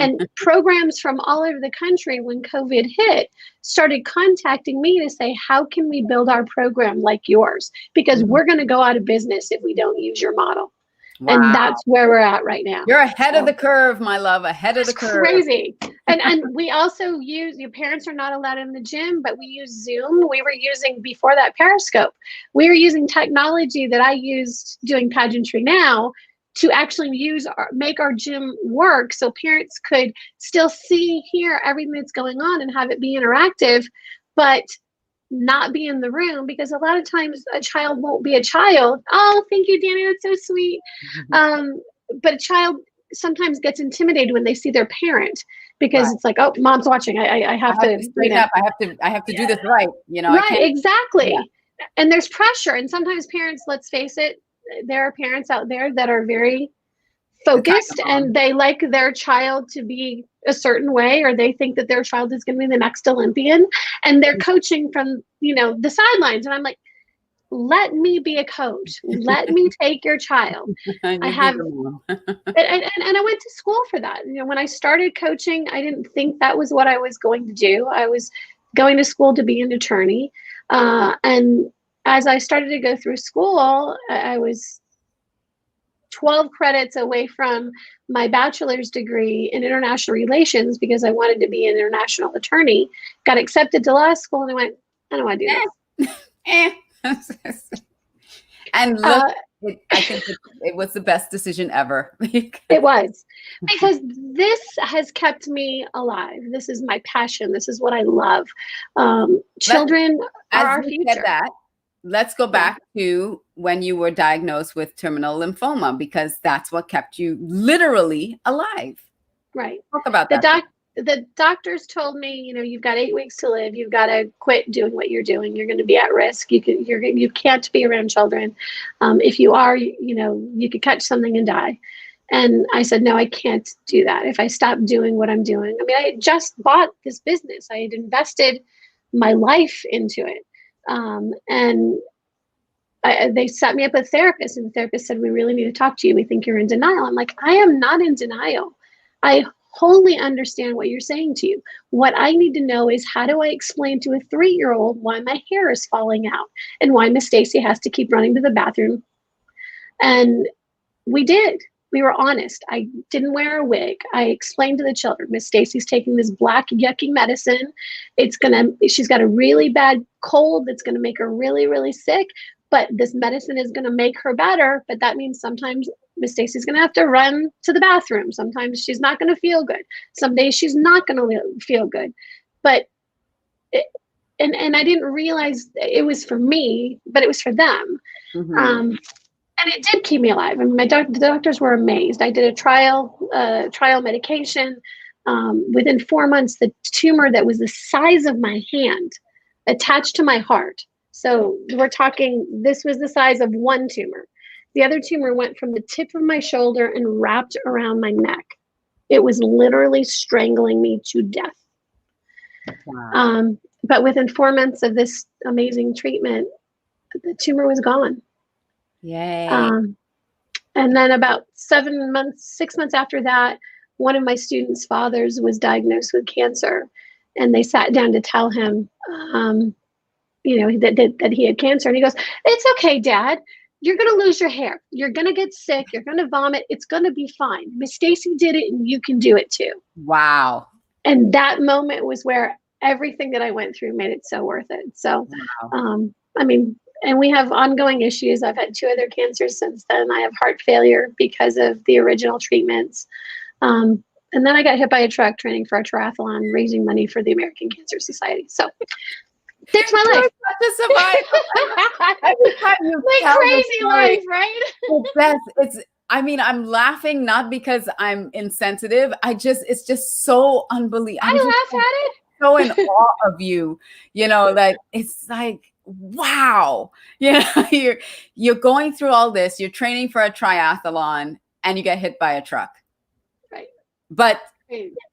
And programs from all over the country, when COVID hit, started contacting me to say, "How can we build our program like yours? Because we're going to go out of business if we don't use your model." Wow. And that's where we're at right now. You're ahead of the curve, my love, ahead of the curve. Crazy. And we also use, your parents are not allowed in the gym, but we use Zoom. We were using, before that, Periscope. We were using technology that I used doing pageantry now to actually make our gym work, so parents could still see, hear everything that's going on and have it be interactive, but not be in the room, because a lot of times a child won't be a child. Oh, thank you, Danny. That's so sweet. But a child sometimes gets intimidated when they see their parent, because it's like, "Oh, mom's watching. I have to straighten up. I have to do this right. Right, exactly. Yeah. And there's pressure. And sometimes parents, let's face it, there are parents out there that are very focused and they like their child to be a certain way, or they think that their child is going to be the next Olympian, and they're coaching from, the sidelines. And I'm like, let me be a coach. Let me take your child. And I went to school for that. When I started coaching, I didn't think that was what I was going to do. I was going to school to be an attorney. And as I started to go through school, I was 12 credits away from my bachelor's degree in international relations, because I wanted to be an international attorney. Got accepted to law school, and I went, "I don't want to do this." And look, I think it was the best decision ever. It was, because this has kept me alive. This is my passion. This is what I love. Children are our future. Let's go back to when you were diagnosed with terminal lymphoma, because that's what kept you literally alive. Right. Talk about that. The doctors told me, you've got 8 weeks to live. You've got to quit doing what you're doing. You're going to be at risk. You can't be around children. If you are, you could catch something and die. And I said, no, I can't do that. If I stop doing what I'm doing, I had just bought this business. I had invested my life into it. And they set me up with a therapist, and the therapist said, "We really need to talk to you. We think you're in denial." I'm like, I am not in denial. I wholly understand what you're saying to you. What I need to know is, how do I explain to a 3-year-old why my hair is falling out and why Miss Stacy has to keep running to the bathroom? And we did. We were honest. I didn't wear a wig. I explained to the children, Miss Stacy's taking this black yucky medicine. She's got a really bad cold that's going to make her really, really sick, but this medicine is going to make her better. But that means sometimes Miss Stacy's going to have to run to the bathroom. Sometimes she's not going to feel good. Some days she's not going to feel good. But and I didn't realize it was for me, but it was for them. And it did keep me alive. I mean, the doctors were amazed. I did a trial medication. Within 4 months, the tumor that was the size of my hand attached to my heart. So we're talking, this was the size of one tumor. The other tumor went from the tip of my shoulder and wrapped around my neck. It was literally strangling me to death. Wow. But within 4 months of this amazing treatment, the tumor was gone. Yay. And then about 6 months after that, one of my students' fathers was diagnosed with cancer, and they sat down to tell him, that he had cancer. And he goes, "It's okay, Dad. You're going to lose your hair. You're going to get sick. You're going to vomit. It's going to be fine. Miss Stacy did it, and you can do it too." Wow. And that moment was where everything that I went through made it so worth it. So, Wow. and we have ongoing issues. I've had 2 other cancers since then. I have heart failure because of the original treatments. And then I got hit by a truck training for a triathlon, raising money for the American Cancer Society. So there's my life. Such a survivor. Every time you Like tell the crazy story, life, right? I'm laughing not because I'm insensitive. It's just so unbelievable. I laugh at it. So in awe of you, like it's like, wow, you're going through all this, you're training for a triathlon, and you get hit by a truck. Right. But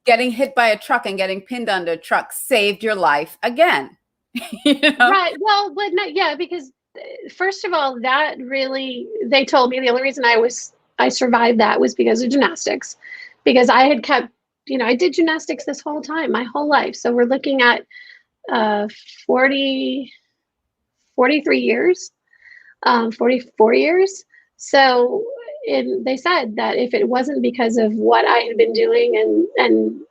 getting hit by a truck and getting pinned under a truck saved your life again. Right. Well, but not, yeah, because first of all, that really, they told me the only reason I survived that was because of gymnastics, because I had kept, I did gymnastics this whole time, my whole life. So we're looking at 43 years, 44 years. So they said that if it wasn't because of what I had been doing and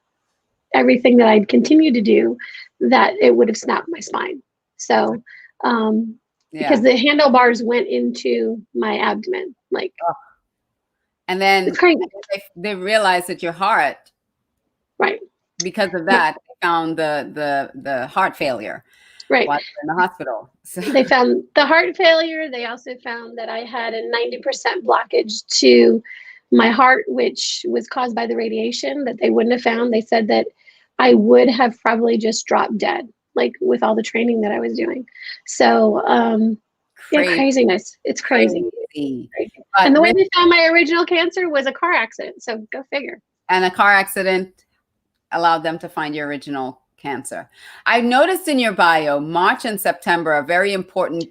everything that I'd continued to do, that it would have snapped my spine. So, because the handlebars went into my abdomen, like, and then they realized that your heart, right, because of that, they found the heart failure, right, while in the hospital. So. They found the heart failure. They also found that I had a 90% blockage to my heart, which was caused by the radiation that they wouldn't have found. They said that I would have probably just dropped dead, like with all the training that I was doing. So, craziness. It's crazy. And the way they found my original cancer was a car accident. So go figure. And a car accident allowed them to find your original cancer. I noticed in your bio, March and September are very important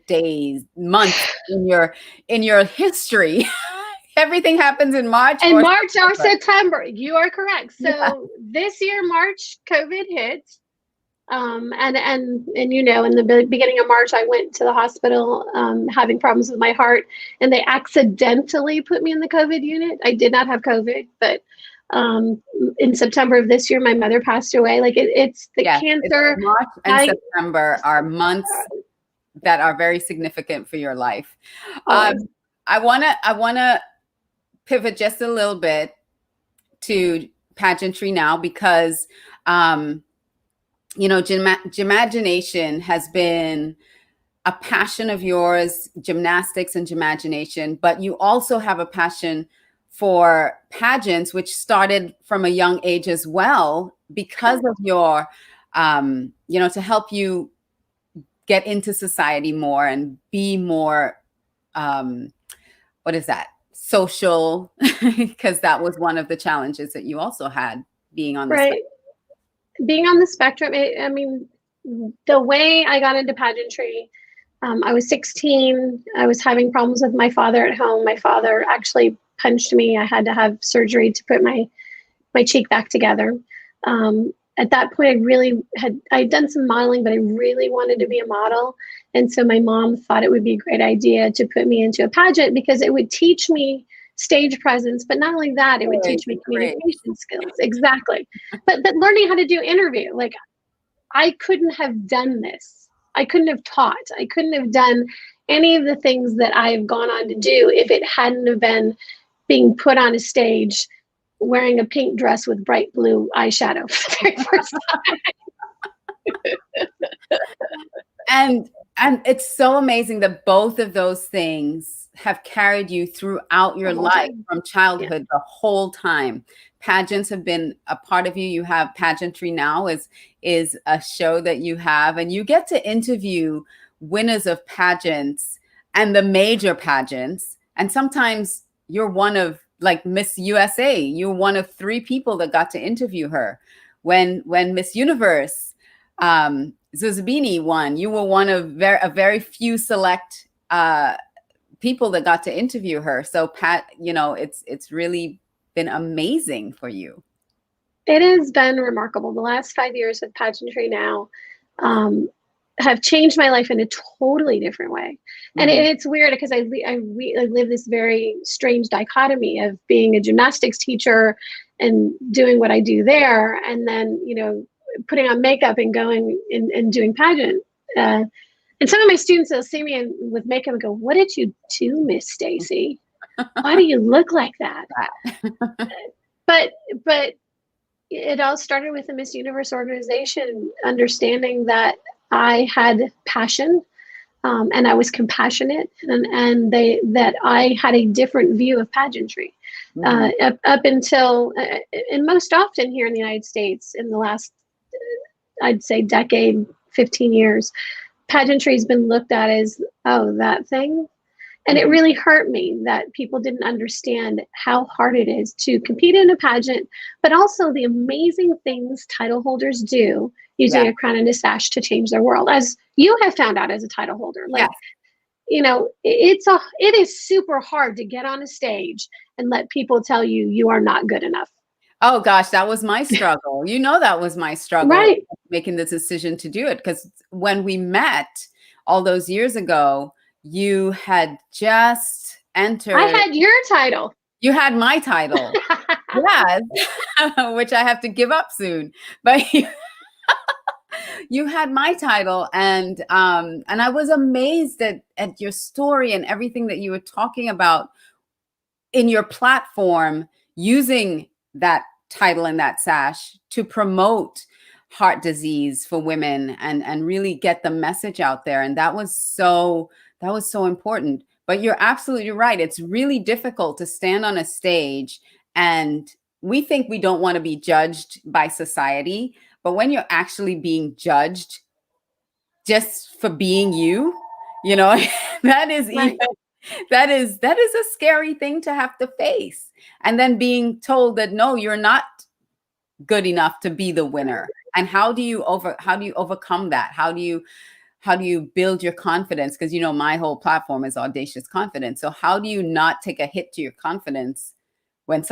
months in your history. Everything happens in March. And March or September. You are correct. So this year, March, COVID hit. And in the beginning of March, I went to the hospital having problems with my heart, and they accidentally put me in the COVID unit. I did not have COVID, but in September of this year, my mother passed away. Like it's the cancer. March and September are months that are very significant for your life. I wanna pivot just a little bit to pageantry now, because Gymagination has been a passion of yours, gymnastics and Gymagination, but you also have a passion for pageants, which started from a young age as well, because of your, to help you get into society more and be more, social, because that was one of the challenges that you also had being on the spectrum. Being on the spectrum. I mean, the way I got into pageantry, I was 16. I was having problems with my father at home. My father actually punched me. I had to have surgery to put my cheek back together. At that point, I'd done some modeling, but I really wanted to be a model. And so my mom thought it would be a great idea to put me into a pageant, because it would teach me stage presence, but not only that, it would teach me communication skills. Exactly. But learning how to do interview, like I couldn't have done this. I couldn't have taught. I couldn't have done any of the things that I've gone on to do if it hadn't have been being put on a stage wearing a pink dress with bright blue eyeshadow for the very first time. And And it's so amazing that both of those things have carried you throughout your life, from childhood the whole time. Pageants have been a part of you. You have Pageantry Now is a show that you have, and you get to interview winners of pageants and the major pageants. And sometimes you're one of, like Miss USA, you're one of 3 people that got to interview her. When Miss Universe, Zuzabini won, you were one of a very few select people that got to interview her. So Pat, it's really been amazing for you. It has been remarkable. The last 5 years of Pageantry Now have changed my life in a totally different way. And it's weird because I live this very strange dichotomy of being a gymnastics teacher and doing what I do there, and then, putting on makeup and going and doing pageant. And some of my students will see me with makeup and go, "What did you do, Miss Stacy? Why do you look like that?" But it all started with the Miss Universe organization, understanding that I had passion, and I was compassionate, and that I had a different view of pageantry. Up until, and most often here in the United States in the last, I'd say decade, 15 years, pageantry has been looked at as, oh, that thing. And it really hurt me that people didn't understand how hard it is to compete in a pageant, but also the amazing things title holders do using a crown and a sash to change their world, as you have found out as a title holder. Like, it is super hard to get on a stage and let people tell you you are not good enough. Oh gosh, that was my struggle. That was my struggle, right? Making the decision to do it, because when we met all those years ago, you had just entered. I had your title. You had my title. Yes, which I have to give up soon. But you had my title, and I was amazed at your story and everything that you were talking about in your platform, using that title and that sash to promote heart disease for women and really get the message out there. And that was so important. But you're absolutely right. It's really difficult to stand on a stage, and we think we don't want to be judged by society. But when you're actually being judged just for being you, that is even, that is a scary thing to have to face. And then being told that, no, you're not good enough to be the winner. And how do you overcome that? How do you build your confidence? Because, my whole platform is audacious confidence. So how do you not take a hit to your confidence when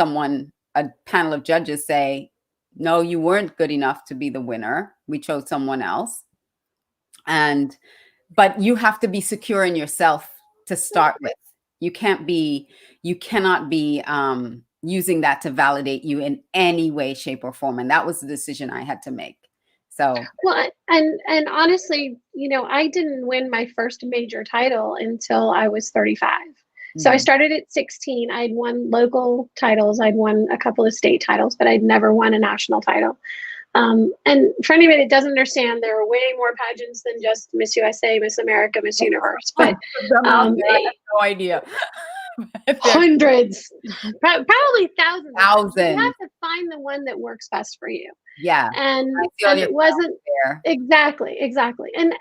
a panel of judges say, no, you weren't good enough to be the winner, we chose someone else? But you have to be secure in yourself to start with. You cannot be using that to validate you in any way, shape, or form. And that was the decision I had to make. So, well, and honestly, I didn't win my first major title until I was 35. So I started at 16. I'd won local titles. I'd won a couple of state titles, but I'd never won a national title. And for anybody that doesn't understand, there are way more pageants than just Miss USA, Miss America, Miss Universe. But I have no idea. Hundreds, probably thousands. Thousands. You have to find the one that works best for you. Yeah. And it wasn't there. Exactly. And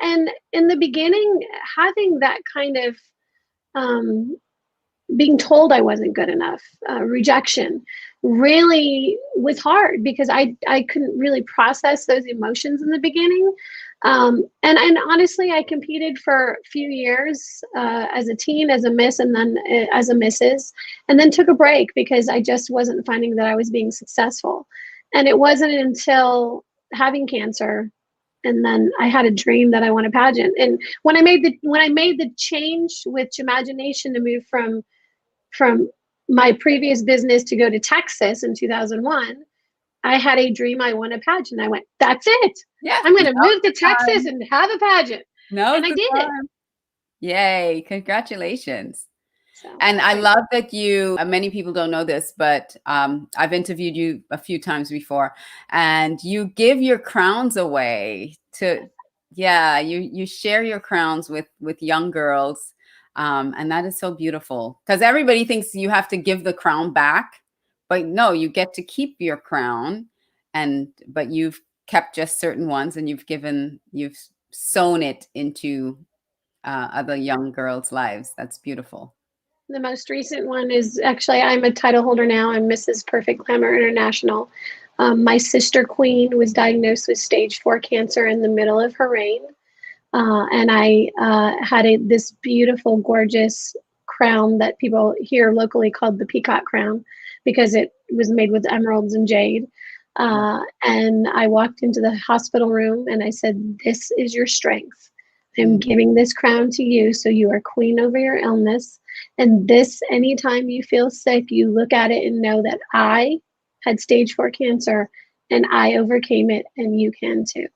in the beginning, having that kind of being told I wasn't good enough, rejection, really was hard because I couldn't really process those emotions in the beginning. And honestly, I competed for a few years as a teen, as a miss, and then as a missus, and then took a break because I just wasn't finding that I was being successful. And it wasn't until having cancer, and then I had a dream that I won a pageant. And when I made the change with Gymagination to move from my previous business to go to Texas in 2001, I had a dream I won a pageant. I went, that's it. Yeah, I'm going to move to Texas and have a pageant. And I did it. Yay. Congratulations. And I love that many people don't know this, but I've interviewed you a few times before, and you give your crowns away to Yeah, you share your crowns with young girls, and that is so beautiful because everybody thinks you have to give the crown back, but no, you get to keep your crown, but you've kept just certain ones, and you've sewn it into other young girls' lives. That's beautiful. The most recent one is actually, I'm a title holder now. I'm Mrs. Perfect Glamour International. My sister Queen was diagnosed with stage 4 cancer in the middle of her reign. And I had this beautiful, gorgeous crown that people here locally called the peacock crown because it was made with emeralds and jade. And I walked into the hospital room and I said, "This is your strength. I'm giving this crown to you so you are queen over your illness. And this, anytime you feel sick, you look at it and know that I had stage 4 cancer and I overcame it and you can too."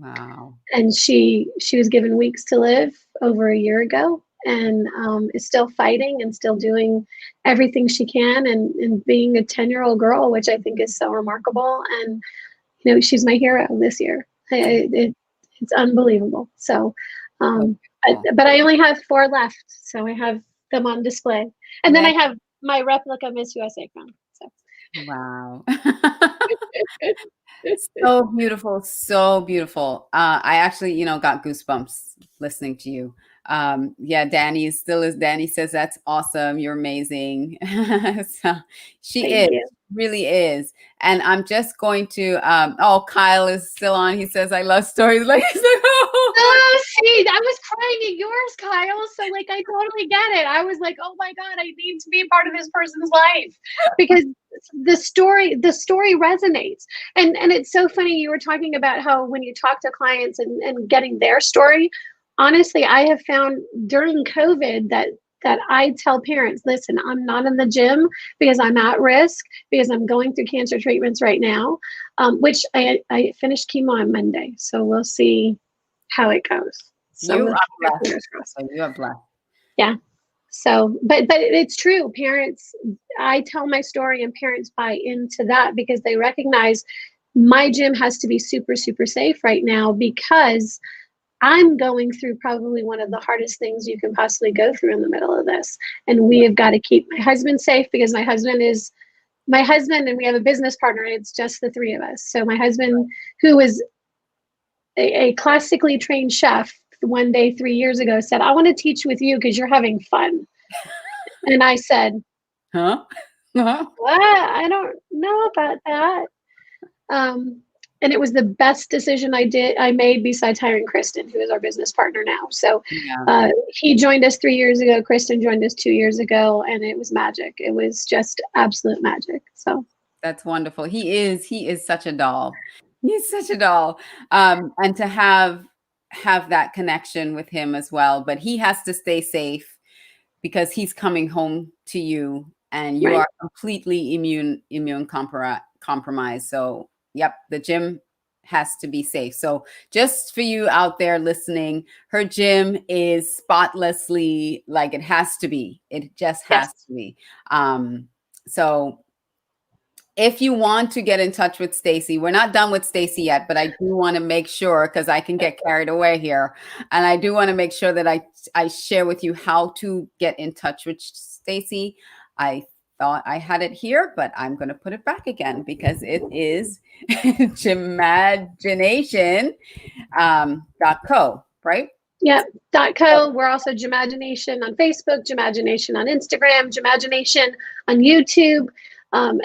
Wow. And she was given weeks to live over a year ago, and is still fighting and still doing everything she can, and being a 10-year-old girl, which I think is so remarkable. And she's my hero this year. It's unbelievable. So, but I only have 4 left, so I have them on display, and then I have my replica Miss USA crown. So. Wow. So beautiful, so beautiful. I actually, got goosebumps listening to you. Yeah, Danny says that's awesome. You're amazing. So Thank you. really is. And I'm just going to Kyle is still on. He says, "I love stories like this." Oh, see, I was crying at yours, Kyle. So like, I totally get it. I was like, oh my God, I need to be a part of this person's life because the story resonates. And it's so funny. You were talking about how when you talk to clients and getting their story, honestly, I have found during COVID that I tell parents, listen, I'm not in the gym because I'm at risk, because I'm going through cancer treatments right now, which I finished chemo on Monday. So we'll see how it goes. So You are blessed. So you are blessed. Yeah. So, but it's true. Parents, I tell my story and parents buy into that because they recognize my gym has to be super, super safe right now because I'm going through probably one of the hardest things you can possibly go through in the middle of this. And we have got to keep my husband safe because my husband and we have a business partner. And it's just the 3 of us. So my husband, who was a classically trained chef, one day 3 years ago said, "I want to teach with you because you're having fun." And I said, Huh? Huh? "What? I don't know about that." And it was the best decision I made besides hiring Kristen, who is our business partner now. So he joined us 3 years ago. Kristen joined us 2 years ago, and it was magic. It was just absolute magic. So that's wonderful. He is such a doll. He's such a doll. And to have that connection with him as well, but he has to stay safe because he's coming home to you and you are completely immune compromised. So yep, the gym has to be safe. So just for you out there listening, her gym is spotlessly like it has to be. It just has to be. So if you want to get in touch with Stacy, we're not done with Stacy yet, but I do want to make sure because I can get carried away here. And I do want to make sure that I share with you how to get in touch with Stacy. I thought I had it here, but I'm going to put it back again because it is Gymagination.co, right? Yeah, .co. We're also Gymagination on Facebook, Gymagination on Instagram, Gymagination on YouTube.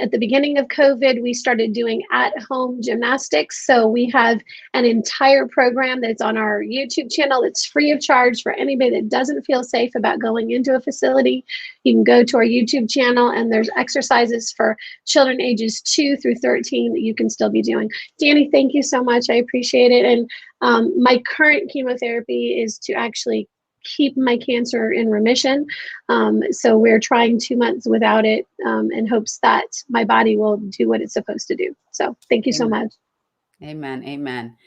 At the beginning of COVID, we started doing at-home gymnastics. So we have an entire program that's on our YouTube channel. It's free of charge for anybody that doesn't feel safe about going into a facility. You can go to our YouTube channel and there's exercises for children ages 2 through 13 that you can still be doing. Danny, thank you so much. I appreciate it. And my current chemotherapy is to actually keep my cancer in remission. So we're trying 2 months without it in hopes that my body will do what it's supposed to do. So thank you so much. Amen. Amen.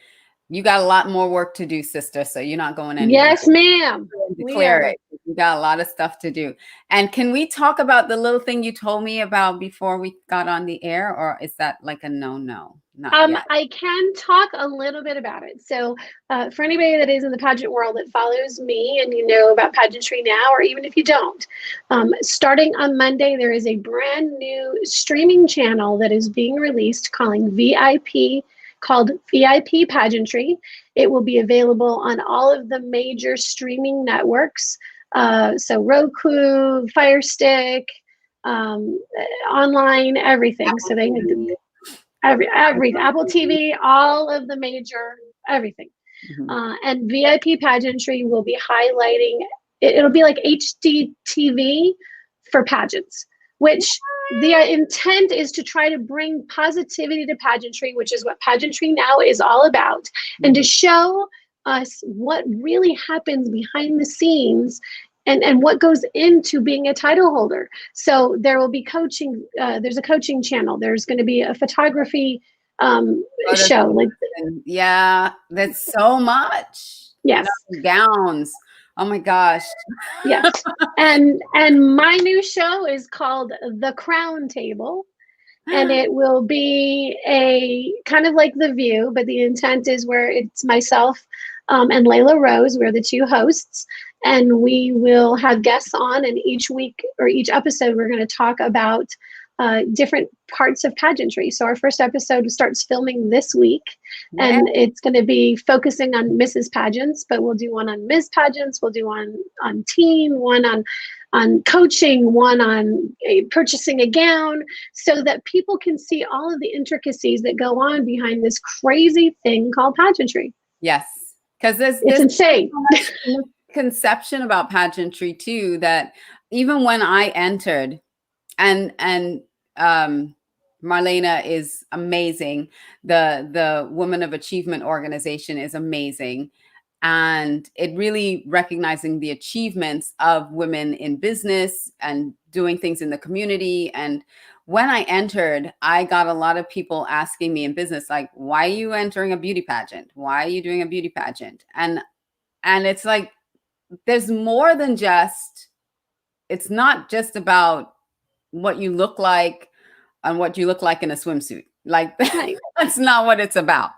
You got a lot more work to do, sister. So you're not going anywhere. Yes, ma'am. Declare it. You got a lot of stuff to do. And can we talk about the little thing you told me about before we got on the air, or is that like a no? Not yet. I can talk a little bit about it. So for anybody that is in the pageant world that follows me and you know about pageantry now, or even if you don't, starting on Monday, there is a brand new streaming channel that is being released called VIP Pageantry. It will be available on all of the major streaming networks. So Roku, Fire Stick, online, everything. So they every Apple TV, all of the major everything. And VIP Pageantry will be highlighting. It'll be like HD TV for pageants, which the intent is to try to bring positivity to pageantry, which is what pageantry now is all about, and to show us what really happens behind the scenes and what goes into being a title holder. So there will be coaching. There's a coaching channel. There's going to be a photography show. Like, yeah, that's so much. Yes. Gowns. Oh my gosh. Yes. And my new show is called The Crown Table. And it will be a kind of like The View, but the intent is where it's myself and Layla Rose. We're the two hosts. And we will have guests on, and each week or each episode, we're going to talk about different parts of pageantry. So our first episode starts filming this week, and it's going to be focusing on Mrs. Pageants, but we'll do one on Ms. Pageants, we'll do one on teen, one on coaching, one on purchasing a gown, so that people can see all of the intricacies that go on behind this crazy thing called pageantry. Yes, because it's insane. Conception about pageantry too, that even when I entered, and Marlena is amazing, the Women of Achievement organization is amazing, and it really recognizing the achievements of women in business and doing things in the community. And when I entered, I got a lot of people asking me in business, like, why are you entering a beauty pageant? Why are you doing a beauty pageant? And it's like, there's more than just, it's not just about what you look like and what you look like in a swimsuit. Like, that's not what it's about,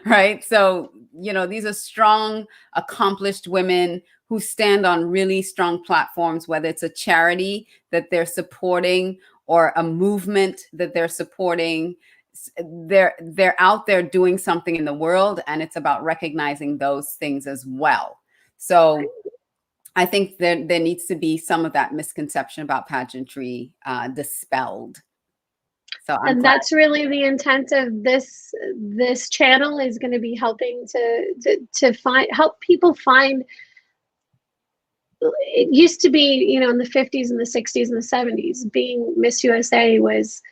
right? So, these are strong, accomplished women who stand on really strong platforms, whether it's a charity that they're supporting or a movement that they're supporting. They're out there doing something in the world, and it's about recognizing those things as well. So I think there needs to be some of that misconception about pageantry dispelled. So that's really the intent of this channel, is going to be helping to help people find. It used to be, in the 50s and the 60s and the 70s, being Miss USA was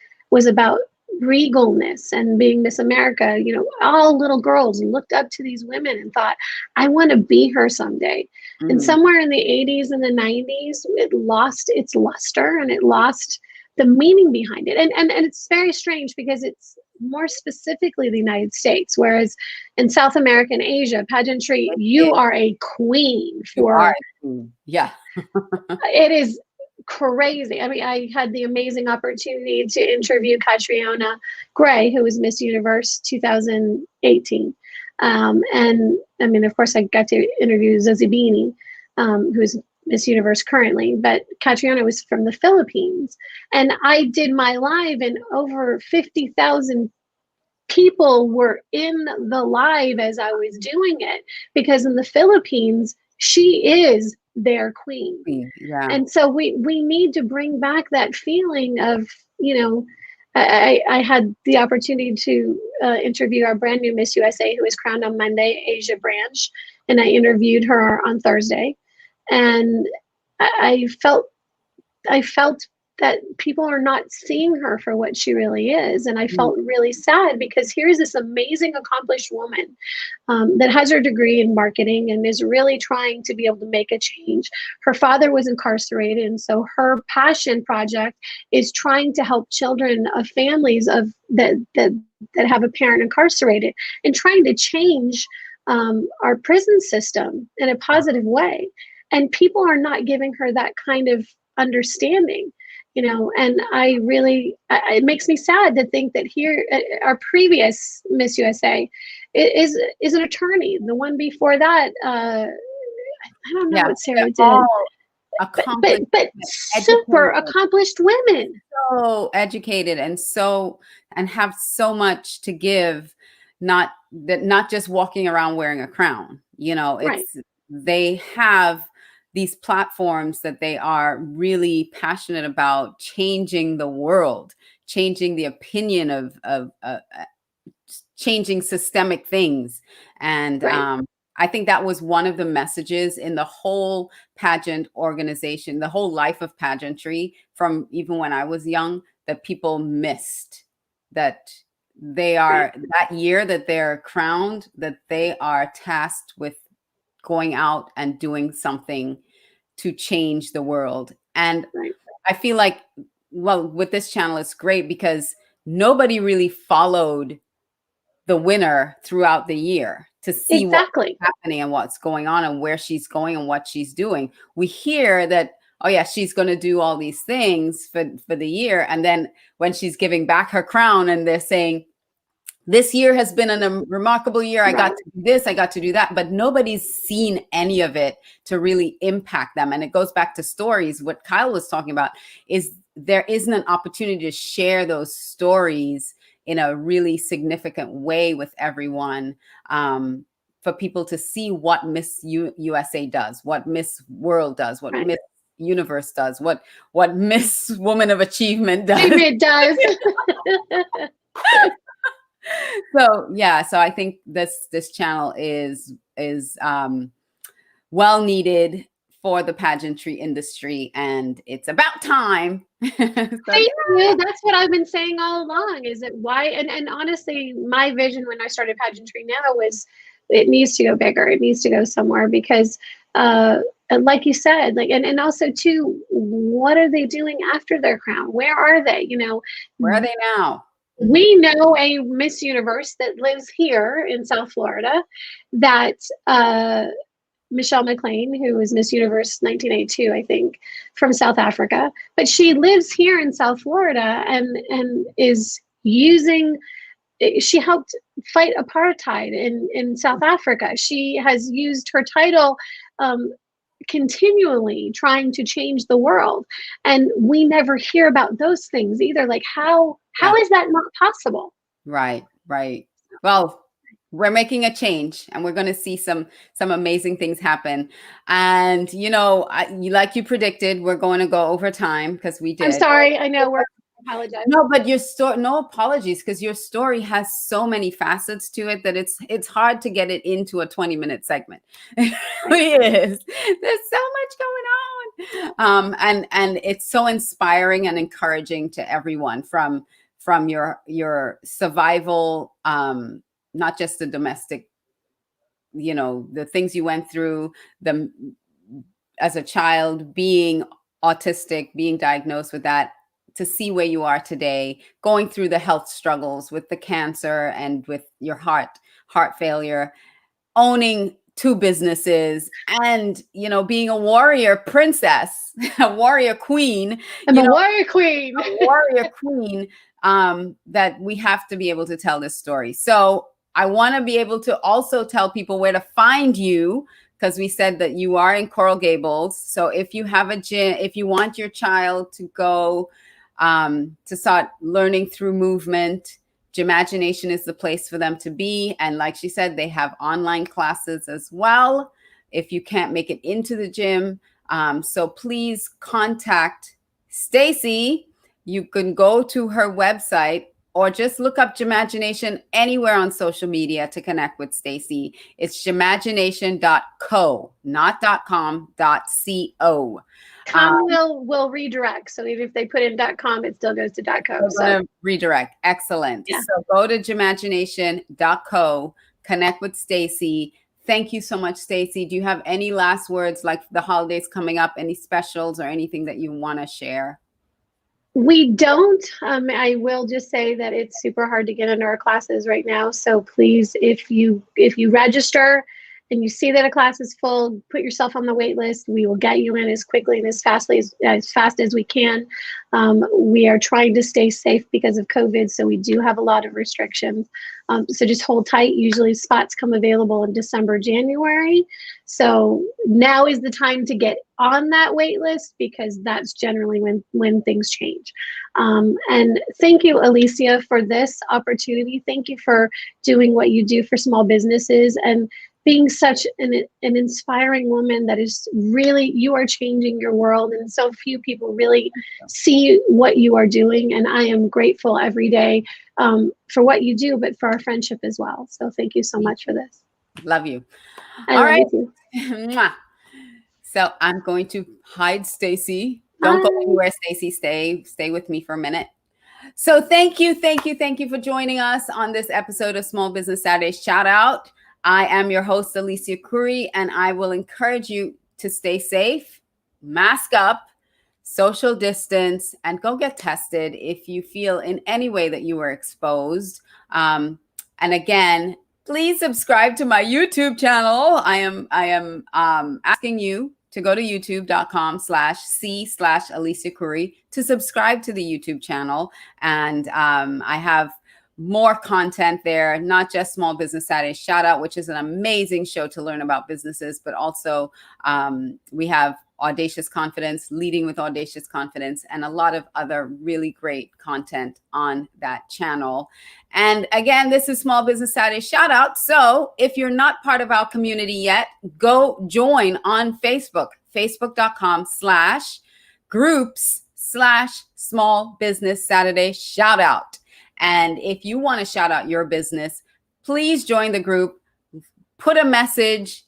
about regalness, and being Miss America, all little girls looked up to these women and thought, I want to be her someday. And somewhere in the 80s and the 90s, it lost its luster, and it lost the meaning behind it. And it's very strange, because it's more specifically the United States, whereas in South America and Asia, pageantry, you are a queen for. Yeah. It is crazy. I mean, I had the amazing opportunity to interview Catriona Gray, who was Miss Universe 2018. And I mean, of course, I got to interview Zazibini, who's Miss Universe currently, but Catriona was from the Philippines. And I did my live, and over 50,000 people were in the live as I was doing it, because in the Philippines, she is their queen. Yeah. And so we need to bring back that feeling of, I had the opportunity to interview our brand new Miss USA, who was crowned on Monday, Asia Branch, and I interviewed her on Thursday. And I felt that people are not seeing her for what she really is. And I felt really sad, because here's this amazing, accomplished woman that has her degree in marketing and is really trying to be able to make a change. Her father was incarcerated, and so her passion project is trying to help children of families that have a parent incarcerated, and trying to change our prison system in a positive way. And people are not giving her that kind of understanding. And I really, it makes me sad to think that here, our previous Miss USA is an attorney. The one before that, I don't know what Sarah did. Accomplished, but super accomplished women. So educated and have so much to give, not just walking around wearing a crown. They have these platforms that they are really passionate about changing the world, changing the opinion of changing systemic things. And I think that was one of the messages in the whole pageant organization, the whole life of pageantry from even when I was young, that people missed, that they are that year that they're crowned, that they are tasked with going out and doing something to change the world. And I feel like, well, with this channel, it's great because nobody really followed the winner throughout the year to see what's happening and what's going on and where she's going and what she's doing. We hear that, oh yeah, she's going to do all these things for the year. And then when she's giving back her crown and they're saying, this year has been a remarkable year. I got to do this, I got to do that, but nobody's seen any of it to really impact them. And it goes back to stories. What Kyle was talking about is there isn't an opportunity to share those stories in a really significant way with everyone, for people to see what Miss USA does, what Miss World does, what Miss Universe does, what Miss Woman of Achievement does. It does. So I think this channel is well needed for the pageantry industry, and it's about time. Thank you. That's what I've been saying all along, is that why, and honestly, my vision when I started pageantry now was it needs to go bigger. It needs to go somewhere because, and like you said, and also too, what are they doing after their crown? Where are they? Where are they now? We know a Miss Universe that lives here in South Florida, that Michelle McLean, who was Miss Universe 1982, I think, from South Africa, but she lives here in South Florida and is using. She helped fight apartheid in South Africa. She has used her title continually trying to change the world, and we never hear about those things either. Like how is that not possible? Right. Well, we're making a change, and we're going to see some amazing things happen. And like you predicted, we're going to go over time because we did. I'm sorry. I know we're. Apologize. No, but your story, no apologies, because your story has so many facets to it that it's hard to get it into a 20-minute segment. It really is. There's so much going on. And it's so inspiring and encouraging to everyone from your survival, not just the domestic, the things you went through, as a child, being autistic, being diagnosed with that, to see where you are today, going through the health struggles with the cancer and with your heart failure, owning 2 businesses, and being a warrior princess, a warrior queen. I'm a warrior queen. A warrior queen. That we have to be able to tell this story. So I want to be able to also tell people where to find you, because we said that you are in Coral Gables. So if you have a gym, if you want your child to go to start learning through movement, Gymagination is the place for them to be. And like she said, they have online classes as well if you can't make it into the gym. So please contact Stacy. You can go to her website or just look up Gymagination anywhere on social media to connect with Stacy. It's gymagination.co, not .com, .co. Will redirect. So even if they put in .com, it still goes to .co. So redirect. Excellent. Yeah. So go to gymagination.co, connect with Stacy. Thank you so much, Stacy. Do you have any last words, like the holidays coming up, any specials or anything that you want to share? We don't. I will just say that it's super hard to get into our classes right now. So please, if you register and you see that a class is full, put yourself on the wait list. We will get you in as quickly and as fast as we can. We are trying to stay safe because of COVID, so we do have a lot of restrictions. So just hold tight. Usually spots come available in December, January. So now is the time to get on that wait list, because that's generally when things change. And thank you, Alicia, for this opportunity. Thank you for doing what you do for small businesses and being such an inspiring woman that is really, you are changing your world, and so few people really see what you are doing. And I am grateful every day for what you do, but for our friendship as well. So thank you so much for this. Love you. I All love right. you. Mwah. So I'm going to hide Stacy. Don't go anywhere, Stacy. Stay with me for a minute. So thank you for joining us on this episode of Small Business Saturday Shout Out. I am your host, Alicia Couri, and I will encourage you to stay safe, mask up, social distance, and go get tested if you feel in any way that you were exposed. And again, please subscribe to my YouTube channel. I am asking you to go to youtube.com/C/Alicia Couri to subscribe to the YouTube channel. And I have more content there, not just Small Business Saturday Shout Out, which is an amazing show to learn about businesses, but also we have Audacious Confidence, Leading with Audacious Confidence, and a lot of other really great content on that channel. And again, this is Small Business Saturday Shout Out. So if you're not part of our community yet, go join on Facebook, facebook.com/groups/Small Business Saturday Shout Out. And if you want to shout out your business, please join the group, put a message,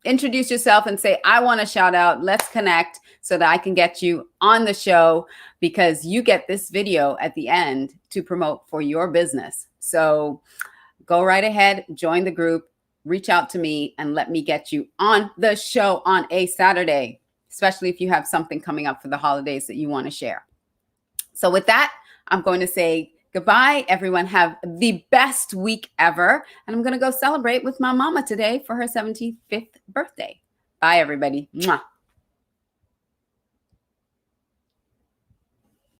introduce yourself and say, I want to shout out. Let's connect so that I can get you on the show, because you get this video at the end to promote for your business. So go right ahead, join the group, reach out to me, and let me get you on the show on a Saturday, especially if you have something coming up for the holidays that you want to share. So with that, I'm going to say goodbye. Everyone have the best week ever. And I'm going to go celebrate with my mama today for her 75th birthday. Bye, everybody. Mwah.